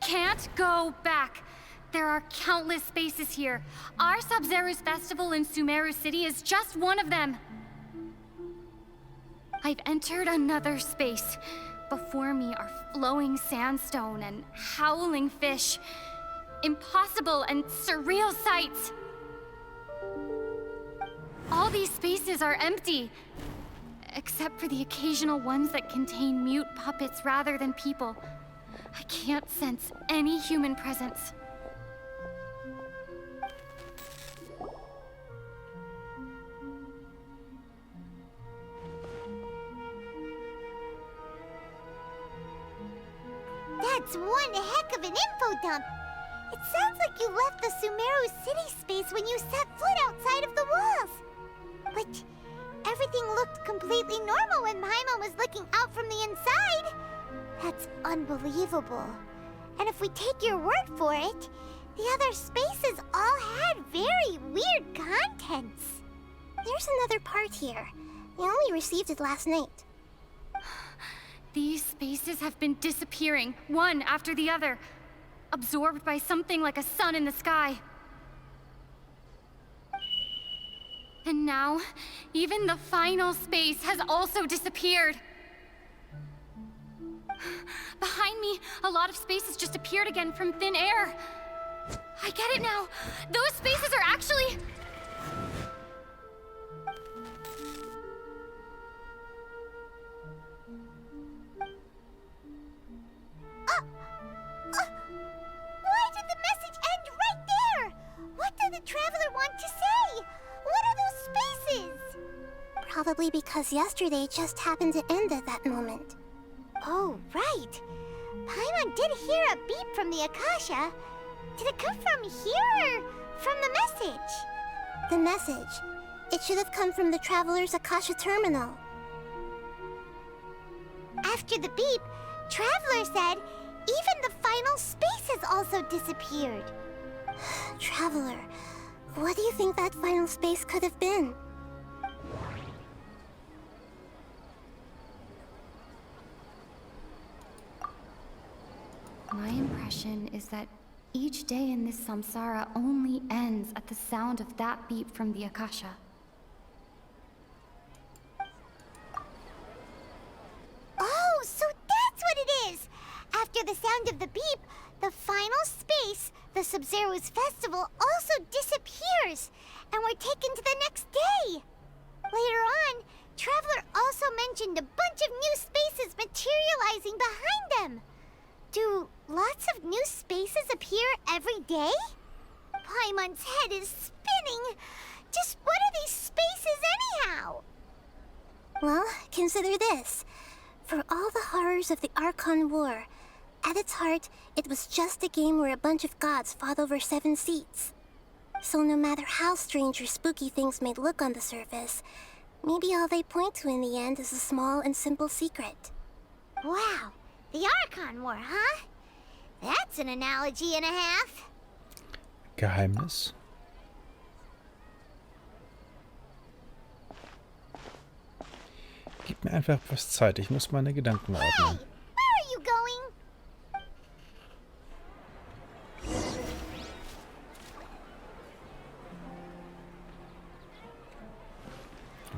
Can't go back. There are countless spaces here. Our Sabzeruz festival in Sumeru City is just one of them. I've entered another space. Before me are flowing sandstone and howling fish. Impossible and surreal sights. All these spaces are empty, except for the occasional ones that contain mute puppets rather than people. I can't sense any human presence. That's one heck of an info dump. It sounds like you left the Sumeru City space when you set foot outside of the walls. But everything looked completely normal when Paimon was looking out from the inside. That's unbelievable. And if we take your word for it, the other spaces all had very weird contents. There's another part here. We only received it last night. These spaces have been disappearing, one after the other, absorbed by something like a sun in the sky. And now, even the final space has also disappeared. Behind me, a lot of spaces just appeared again from thin air. I get it now. Those spaces are actually... Why did the message end right there? What did the Traveler want to say? What are those spaces? Probably because yesterday just happened to end at that moment. Oh, right. Paimon did hear a beep from the Akasha. Did it come from here or from the message? The message. It should have come from the Traveler's Akasha terminal. After the beep, Traveler said even the final space has also disappeared. Traveler, what do you think that final space could have been? My impression is that each day in this samsara only ends at the sound of that beep from the Akasha. Oh, so that's what it is! After the sound of the beep, the final space, the Sabzeruz festival, also disappears, and we're taken to the next day. Later on, Traveler also mentioned a bunch of new spaces materializing behind them. Do lots of new spaces appear every day? Paimon's head is spinning. Just what are these spaces anyhow? Well, consider this. For all the horrors of the Archon War, at its heart, it was just a game where a bunch of gods fought over 7 seats. So no matter how strange or spooky things may look on the surface, maybe all they point to in the end is a small and simple secret. Wow, the Archon War, huh? That's an analogy and a half. Geheimnis. Gib mir einfach etwas Zeit, ich muss meine Gedanken ordnen. Hey, where are you going?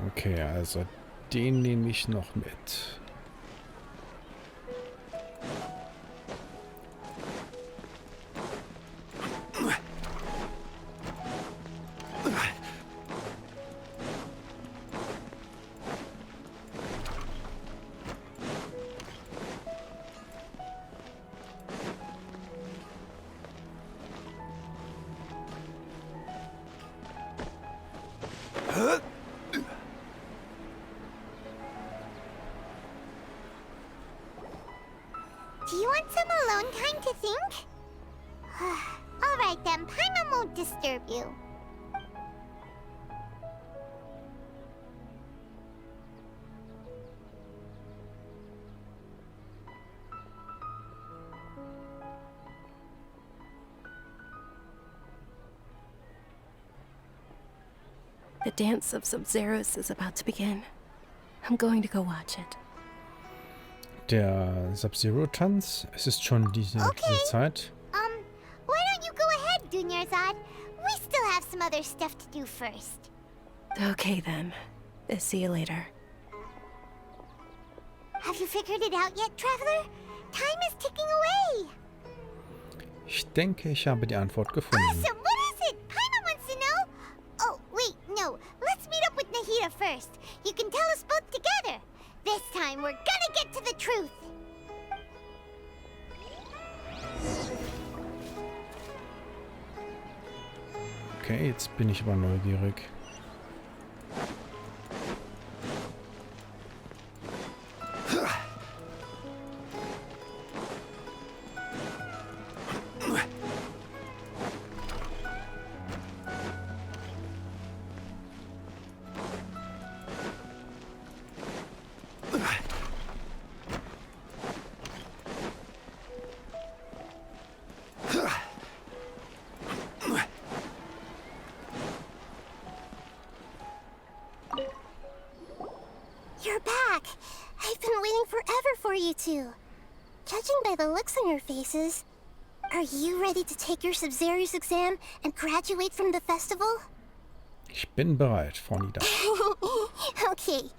Okay, also den nehme ich noch mit. Do you want some alone time to think? Alright then, Paimon won't disturb you. The dance of Sabzeruz is about to begin. I'm going to go watch it. Der Sub-Zero-Tanz. Es ist schon diese Zeit. Why don't you go ahead, Dunyarzad? We still have some other stuff to do first. Okay then. See you later. Have you figured it out yet, Traveler? Time is ticking away. Ich denke, ich habe die Antwort gefunden. Awesome! What is it? Paimon wants to know. Oh, wait, no. Let's meet up with Nahida first. You can tell us both together. This time, we're gonna get to the truth. Okay, jetzt bin ich aber neugierig. You're back! I've been waiting forever for you two. Judging by the looks on your faces, are you ready to take your Sabzeruz exam and graduate from the festival? Ich bin bereit, Frau Nida. Okay.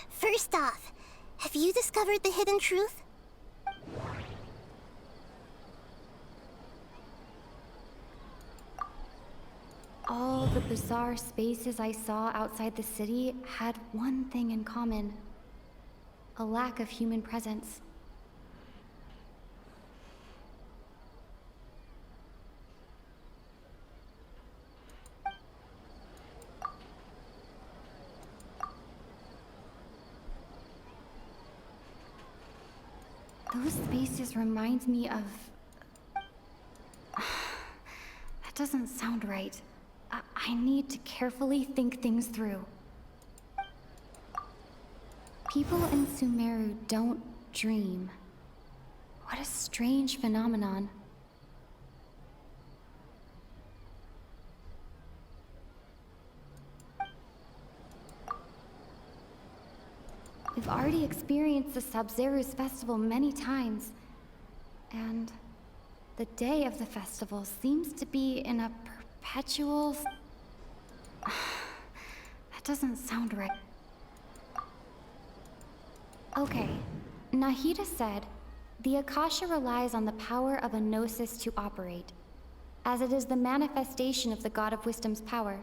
First off, have you discovered the hidden truth? All the bizarre spaces I saw outside the city had one thing in common: a lack of human presence. Those spaces remind me of... That doesn't sound right. I need to carefully think things through. People in Sumeru don't dream. What a strange phenomenon. We've already experienced the Sabzeruz festival many times, and the day of the festival seems to be in a perpetual... That doesn't sound right. Okay, Nahida said, the Akasha relies on the power of a gnosis to operate, as it is the manifestation of the God of Wisdom's power.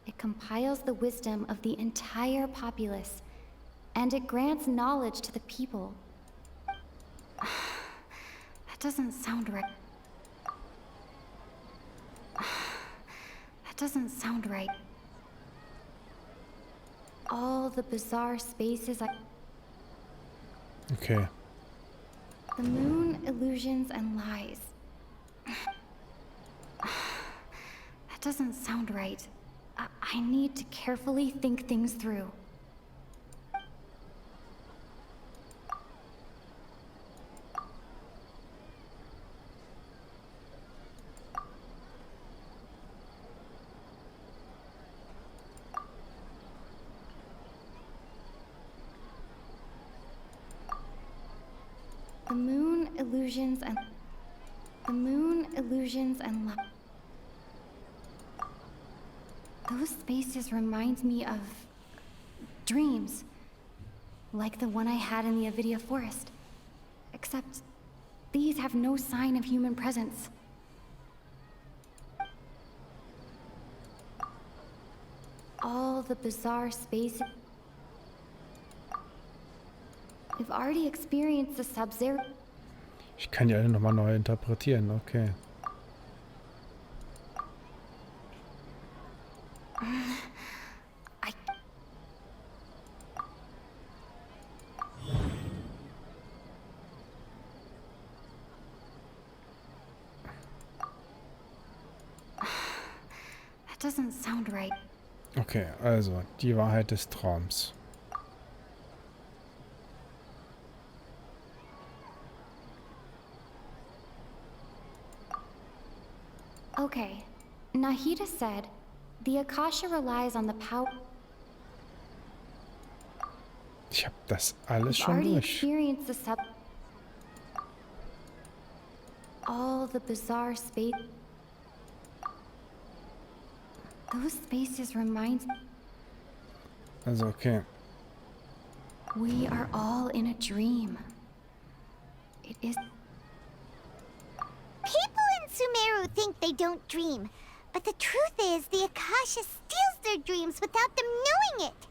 It compiles the wisdom of the entire populace, and it grants knowledge to the people. That doesn't sound right. That doesn't sound right. All the bizarre spaces I... Okay. The moon, illusions, and lies. That doesn't sound right. I need to carefully think things through. The moon, illusions, and... The moon, illusions, and lies. Those spaces remind me of... dreams. Like the one I had in the Avidia forest. Except, these have no sign of human presence. All the bizarre spaces... We've already experienced the Sabzeruz... Ich kann die alle nochmal neu interpretieren, okay. doesn't sound right. Okay, also, die Wahrheit des Traums. Okay, Nahida said, the Akasha relies on the power... Ich hab das alles You've schon already durch. experienced the all the bizarre space... Those spaces remind... Also, okay. We are all in a dream. It is... People in Sumeru think they don't dream, but the truth is the Akasha steals their dreams without them knowing it.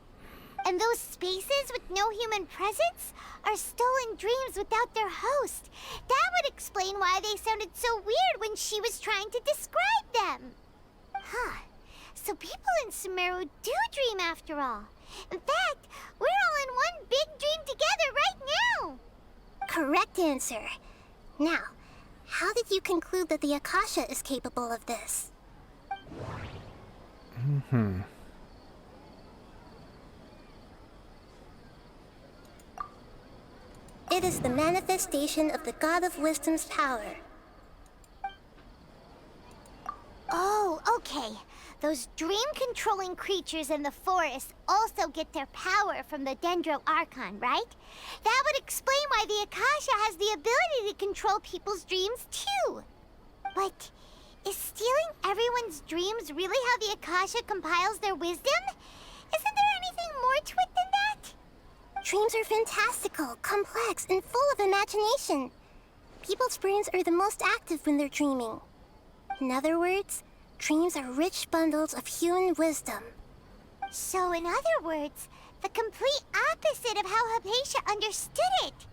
And those spaces with no human presence are stolen dreams without their host. That would explain why they sounded so weird when she was trying to describe them. Huh. So people in Sumeru do dream after all. In fact, we're all in one big dream together right now. Correct answer. Now, how did you conclude that the Akasha is capable of this? It is the manifestation of the God of Wisdom's power. Oh, okay. Those dream-controlling creatures in the forest also get their power from the Dendro Archon, right? That would explain why the Akasha has the ability to control people's dreams, too. But is stealing everyone's dreams really how the Akasha compiles their wisdom? Isn't there anything more to it than that? Dreams are fantastical, complex, and full of imagination. People's brains are the most active when they're dreaming. In other words, dreams are rich bundles of human wisdom. So, in other words, the complete opposite of how Hypatia understood it.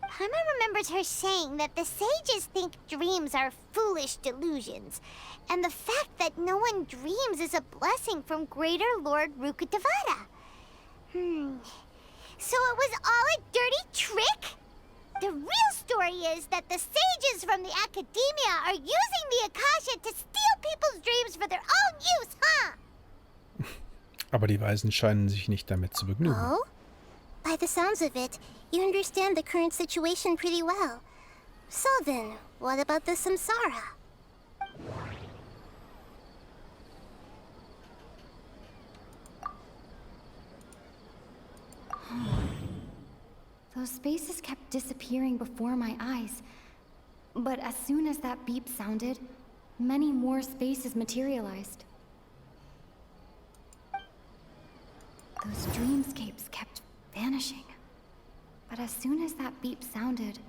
Paimon remembers her saying that the sages think dreams are foolish delusions, and the fact that no one dreams is a blessing from Greater Lord Rukkhadevata. So it was all a dirty trick? The real story is that the sages from the academia are using the Akasha to steal people's dreams for their own use, huh? Aber die Weisen scheinen sich nicht damit zu begnügen. Oh? By the sounds of it, you understand the current situation pretty well. So then, what about the samsara? Those spaces kept disappearing before my eyes. But as soon as that beep sounded, many more spaces materialized. Those dreamscapes kept vanishing. But as soon as that beep sounded,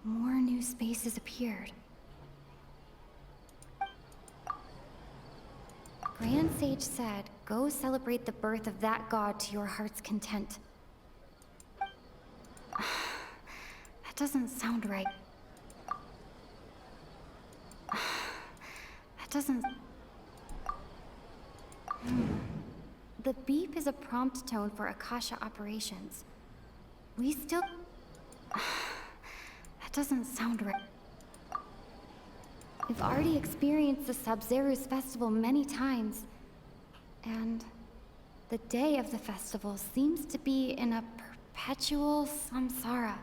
more new spaces appeared. Grand Sage said, go celebrate the birth of that god to your heart's content. That doesn't sound right. That doesn't... The beep is a prompt tone for Akasha operations. We still... That doesn't sound right. We've already experienced the Sabzeruz festival many times. And the day of the festival seems to be in a perpetual samsara.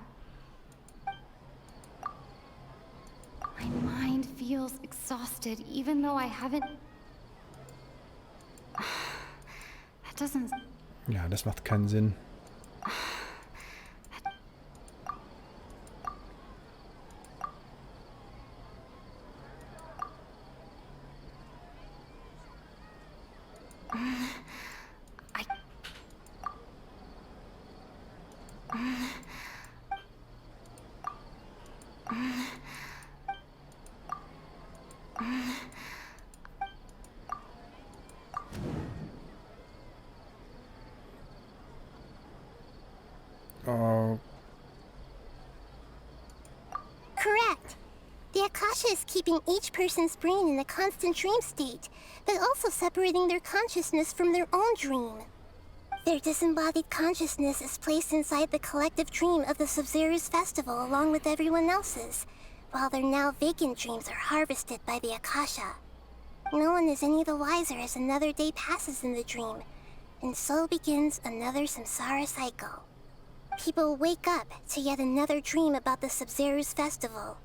My mind feels exhausted even though I haven't... That doesn't... Ja, das macht keinen Sinn. Correct. The Akasha is keeping each person's brain in a constant dream state, but also separating their consciousness from their own dream. Their disembodied consciousness is placed inside the collective dream of the Sabzeruz festival along with everyone else's, while their now vacant dreams are harvested by the Akasha. No one is any the wiser as another day passes in the dream, and so begins another samsara cycle. People wake up to yet another dream about the Sabzeruz festival.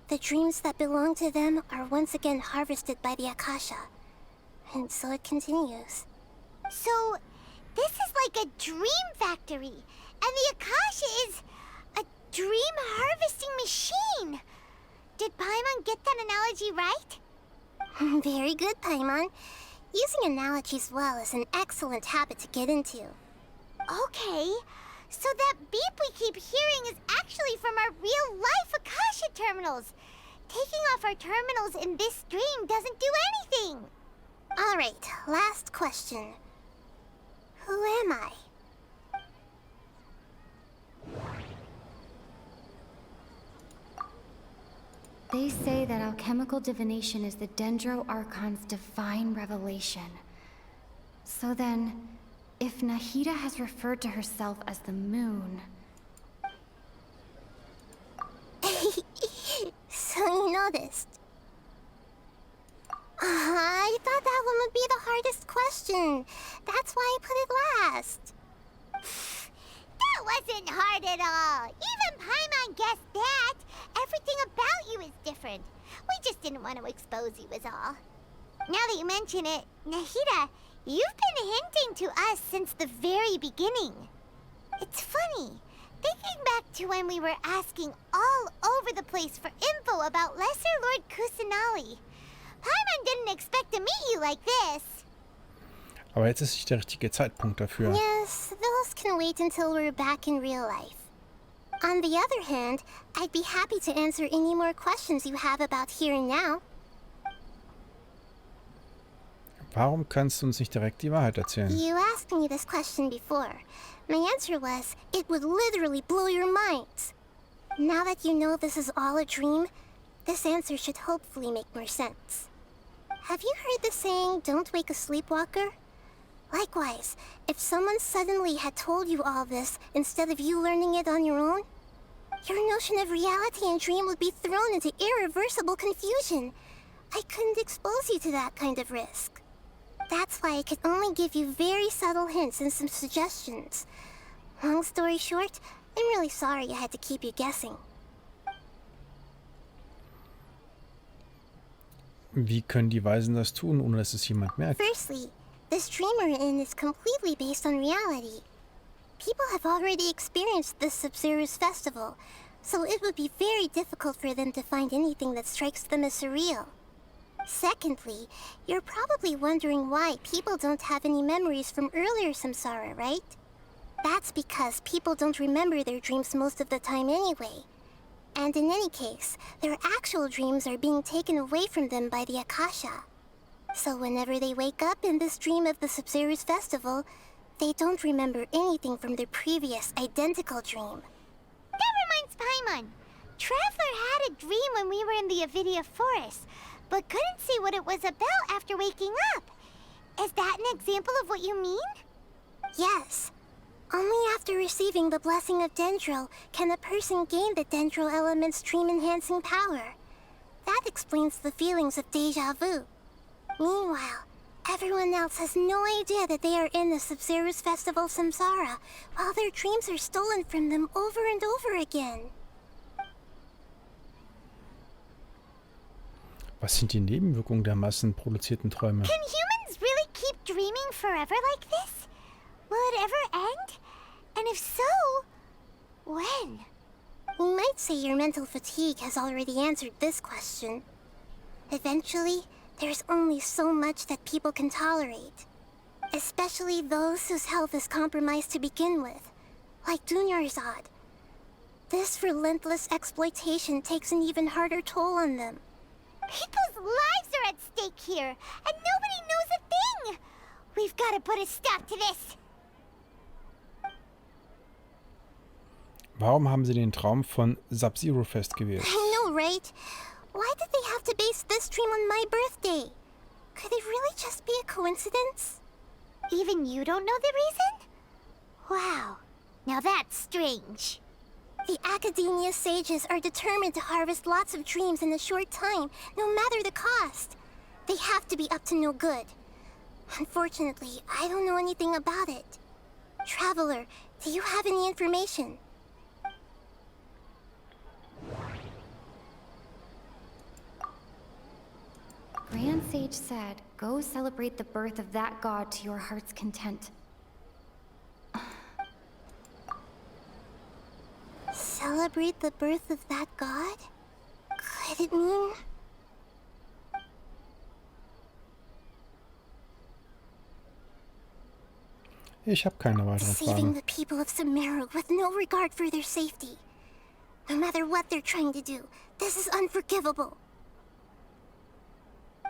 The dreams that belong to them are once again harvested by the Akasha, and so it continues. So, this is like a dream factory, and the Akasha is a dream harvesting machine. Did Paimon get that analogy right? Very good, Paimon. Using analogies well is an excellent habit to get into. Okay, so that beep we keep hearing is actually from our real-life Akasha terminals. Taking off our terminals in this dream doesn't do anything. Alright, last question. Who am I? They say that alchemical divination is the Dendro Archon's divine revelation. So then, if Nahida has referred to herself as the moon... So you noticed. I thought that one would be the hardest question. That's why I put it last. That wasn't hard at all. Even Paimon guessed that. Everything about you is different. We just didn't want to expose you is all. Now that you mention it, Nahida, you've been hinting to us since the very beginning. It's funny, thinking back to when we were asking all over the place for info about Lesser Lord Kusanali. Paimon didn't expect to meet you like this. Aber jetzt ist nicht der richtige Zeitpunkt dafür. Yes, those can wait until we're back in real life. On the other hand, I'd be happy to answer any more questions you have about here and now. Warum kannst du uns nicht direkt die Wahrheit erzählen? You asked me this question before. My answer was, it would literally blow your minds. Now that you know this is all a dream, this answer should hopefully make more sense. Have you heard the saying, don't wake a sleepwalker? Likewise, if someone suddenly had told you all this instead of you learning it on your own, your notion of reality and dream would be thrown into irreversible confusion. I couldn't expose you to that kind of risk. That's why I could only give you very subtle hints and some suggestions. Long story short, I'm really sorry I had to keep you guessing. Wie können die Weisen das tun, ohne dass es jemand merkt? Firstly, this dream we're in is completely based on reality. People have already experienced this Sabzeruz festival, so it would be very difficult for them to find anything that strikes them as surreal. Secondly, you're probably wondering why people don't have any memories from earlier samsara, right? That's because people don't remember their dreams most of the time anyway. And in any case, their actual dreams are being taken away from them by the Akasha. So whenever they wake up in this dream of the Sabzeruz festival, they don't remember anything from their previous identical dream. That reminds Paimon. Traveler had a dream when we were in the Avidia forest, but couldn't see what it was about after waking up. Is that an example of what you mean? Yes. Only after receiving the blessing of Dendro can a person gain the Dendro element's dream-enhancing power. That explains the feelings of déjà vu. Meanwhile, everyone else has no idea that they are in the Sabzeruz festival samsara, while their dreams are stolen from them over and over again. Was sind die Nebenwirkungen der massenproduzierten Träume? Can humans really keep dreaming forever like this? Will it ever end? And if so, when? We might say your mental fatigue has already answered this question. Eventually, there's only so much that people can tolerate. Especially those whose health is compromised to begin with, like Dunyarzad. This relentless exploitation takes an even harder toll on them. People's lives are at stake here, and nobody knows a thing! We've got to put a stop to this! Warum haben sie den Traum von Sub-Zero festgewählt? I know, right? Why did they have to base this dream on my birthday? Could it really just be a coincidence? Even you don't know the reason? Wow, now that's strange. The Academia sages are determined to harvest lots of dreams in a short time, no matter the cost. They have to be up to no good. Unfortunately, I don't know anything about it. Traveler, do you have any information? Grand Sage said, go celebrate the birth of that god to your heart's content. Celebrate the birth of that god? Could it mean... Ich habe keine weiteren saving Fragen. the people of Sumeru with no regard for their safety. No matter what they're trying to do, this is unforgivable.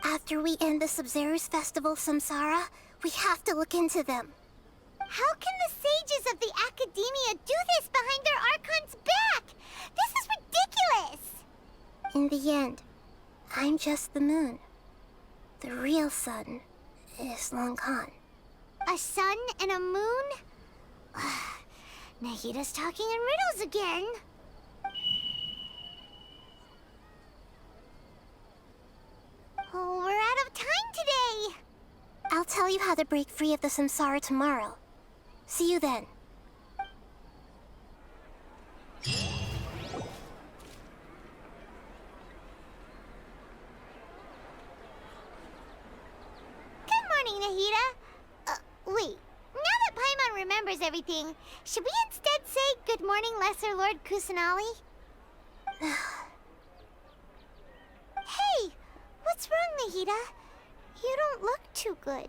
After we end the Sabzeruz festival, Samsara, we have to look into them. How can the sages of the Academia do this behind their Archon's back? This is ridiculous! In the end, I'm just the moon. The real sun is long gone. A sun and a moon? Nahida's talking in riddles again. Oh, we're out of time today. I'll tell you how to break free of the samsara tomorrow. See you then. Good morning, Nahida. Wait. Now that Paimon remembers everything, should we instead say good morning, Lesser Lord Kusanali? Hey! What's wrong, Nahida? You don't look too good.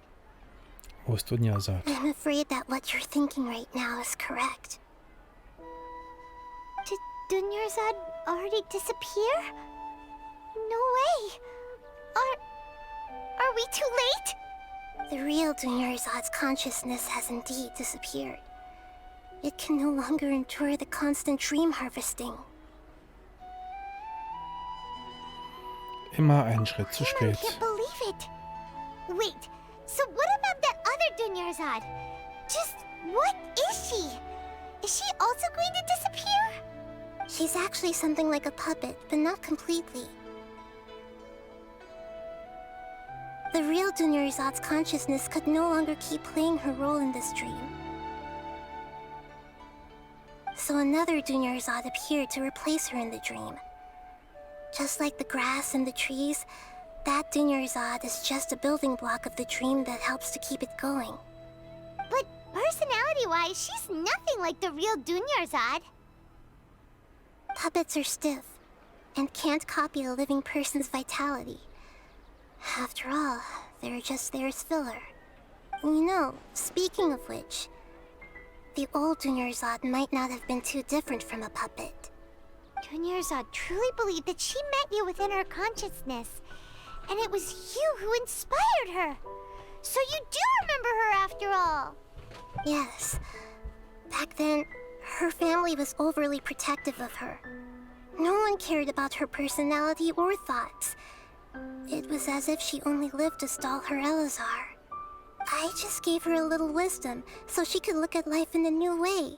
Wo ist Dunyarzad? I'm afraid that what you're thinking right now is correct. Did Dunyarzad already disappear? No way! Are we too late? The real Dunyarzad's consciousness has indeed disappeared. It can no longer endure the constant dream harvesting. Immer einen Schritt zu I spät. can't believe it. Wait, so what about that other Dunyarzad? Just what is she? Is she also going to disappear? She's actually something like a puppet, but not completely. The real Dunyarzad's consciousness could no longer keep playing her role in this dream. So another Dunyarzad appeared to replace her in the dream. Just like the grass and the trees, that Dunyarzad is just a building block of the dream that helps to keep it going. But personality-wise, she's nothing like the real Dunyarzad. Puppets are stiff, and can't copy a living person's vitality. After all, they're just there as filler. You know, speaking of which, the old Dunyarzad might not have been too different from a puppet. Dunyarzad truly believed that she met you within her consciousness, and it was you who inspired her. So you do remember her after all. Yes. Back then, her family was overly protective of her. No one cared about her personality or thoughts. It was as if she only lived to stall her Elazar. I just gave her a little wisdom so she could look at life in a new way.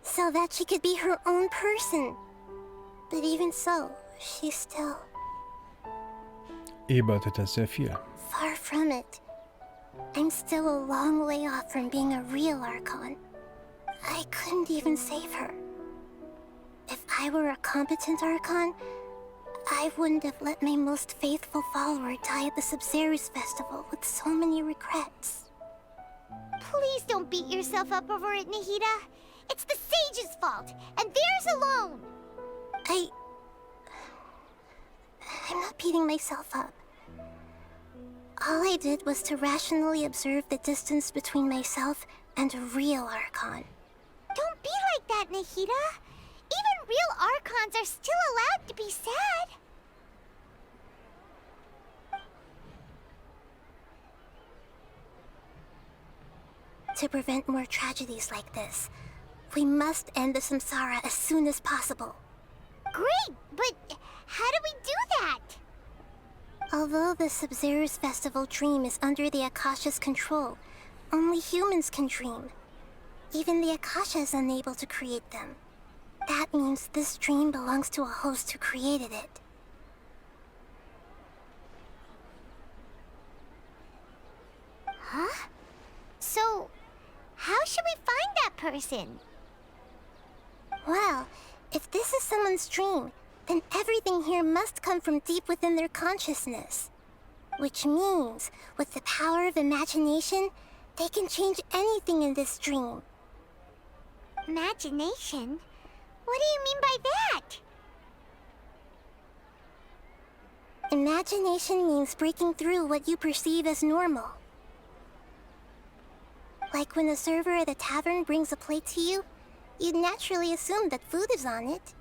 So that she could be her own person. But even so, she's still... Ihr bedeutet das sehr viel. Far from it. I'm still a long way off from being a real Archon. I couldn't even save her. If I were a competent Archon, I wouldn't have let my most faithful follower die at the Sabzeruz festival with so many regrets. Please don't beat yourself up over it, Nahida. It's the sage's fault, and theirs alone. I'm not beating myself up. All I did was to rationally observe the distance between myself and a real Archon. Don't be like that, Nahida. Even real Archons are still allowed to be sad. To prevent more tragedies like this, we must end the samsara as soon as possible. Great, but how do we do that? Although the Sabzeruz festival dream is under the Akasha's control, only humans can dream. Even the Akasha is unable to create them. That means this dream belongs to a host who created it. person? Well, if this is someone's dream, then everything here must come from deep within their consciousness. Which means, with the power of imagination, they can change anything in this dream. Imagination? What do you mean by that? Imagination means breaking through what you perceive as normal. Like when a server at a tavern brings a plate to you, you'd naturally assume that food is on it.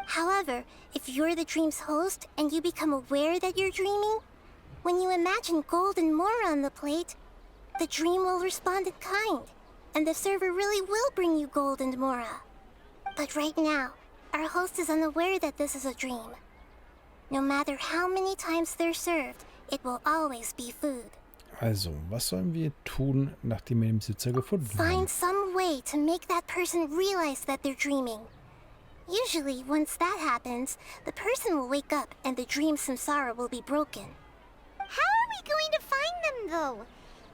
However, if you're the dream's host and you become aware that you're dreaming, when you imagine gold and more on the plate, the dream will respond in kind, and the server really will bring you gold and mora. But right now, our host is unaware that this is a dream. No matter how many times they're served, it will always be food. Also, was sollen wir tun, nachdem wir den Besitzer gefunden haben? Find some way to make that person realize that they're dreaming. Usually, once that happens, the person will wake up and the dream samsara will be broken. How are we going to find them, though?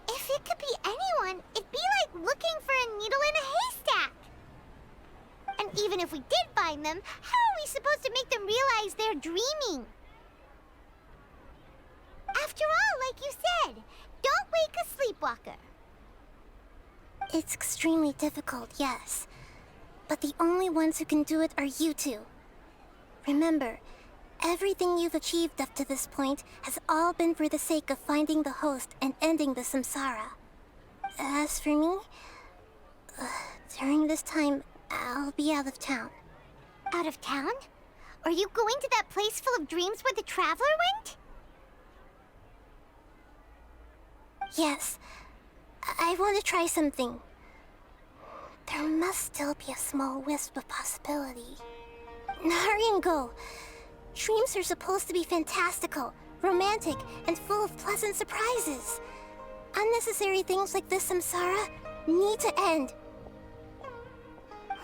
If it could be anyone, it'd be like looking for a needle in a haystack. And even if we did find them, how are we supposed to make them realize they're dreaming? After all, like you said, don't wake a sleepwalker. It's extremely difficult, yes. But the only ones who can do it are you two. Remember, everything you've achieved up to this point has all been for the sake of finding the host and ending the samsara. As for me, during this time, I'll be out of town. Out of town? Are you going to that place full of dreams where the traveler went? Yes. I want to try something. There must still be a small wisp of possibility. Hurry and go. Dreams are supposed to be fantastical, romantic, and full of pleasant surprises. Unnecessary things like this samsara need to end.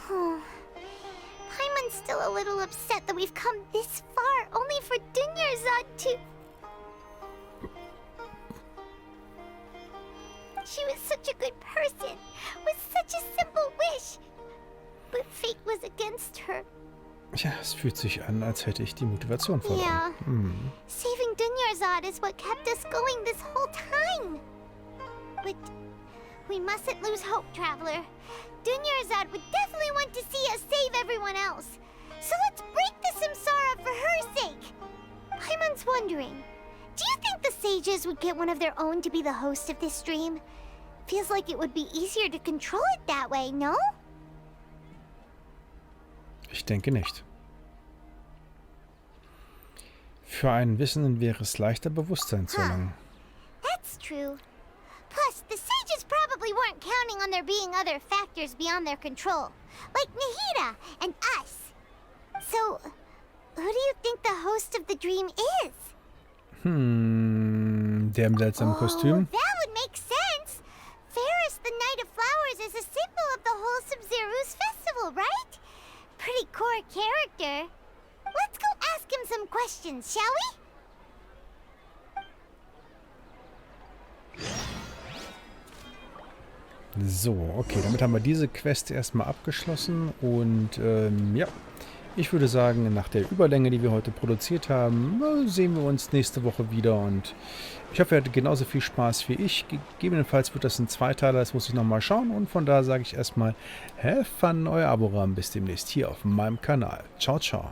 Paimon's still a little upset that we've come this far only for Dunyarzad to... She was such a good person, with such a simple wish. But fate was against her. Ja, es fühlt sich an, als hätte ich die Motivation verloren. Yeah. Saving Dunyarzad is what kept us going this whole time. But we mustn't lose hope, Traveler. Dunyarzad would definitely want to see us save everyone else. So let's break the samsara for her sake. Paimon's wondering, do you think the sages would get one of their own to be the host of this stream? Feels like it would be easier to control it that way, no? Ich denke nicht. Für einen Wissenden wäre es leichter, Bewusstsein zu erlangen. That's true. Plus, the sages probably weren't counting on there being other factors beyond their control, like Nahida and us. So, who do you think the host of the dream is? Der im seltsamen Kostüm? That would make sense. Ferris, the Knight of Flowers, is a symbol of the whole Sabzeruz festival, right? Pretty core character. Let's go ask him some questions, shall we? So, okay, damit haben wir diese Quest erstmal abgeschlossen und ja, ich würde sagen, nach der Überlänge, die wir heute produziert haben, sehen wir uns nächste Woche wieder und ich hoffe, ihr hattet genauso viel Spaß wie ich. Gegebenenfalls wird das ein Zweiteiler, das muss ich nochmal schauen und von da sage ich erstmal, have fun, euer Avoram, bis demnächst hier auf meinem Kanal. Ciao, ciao.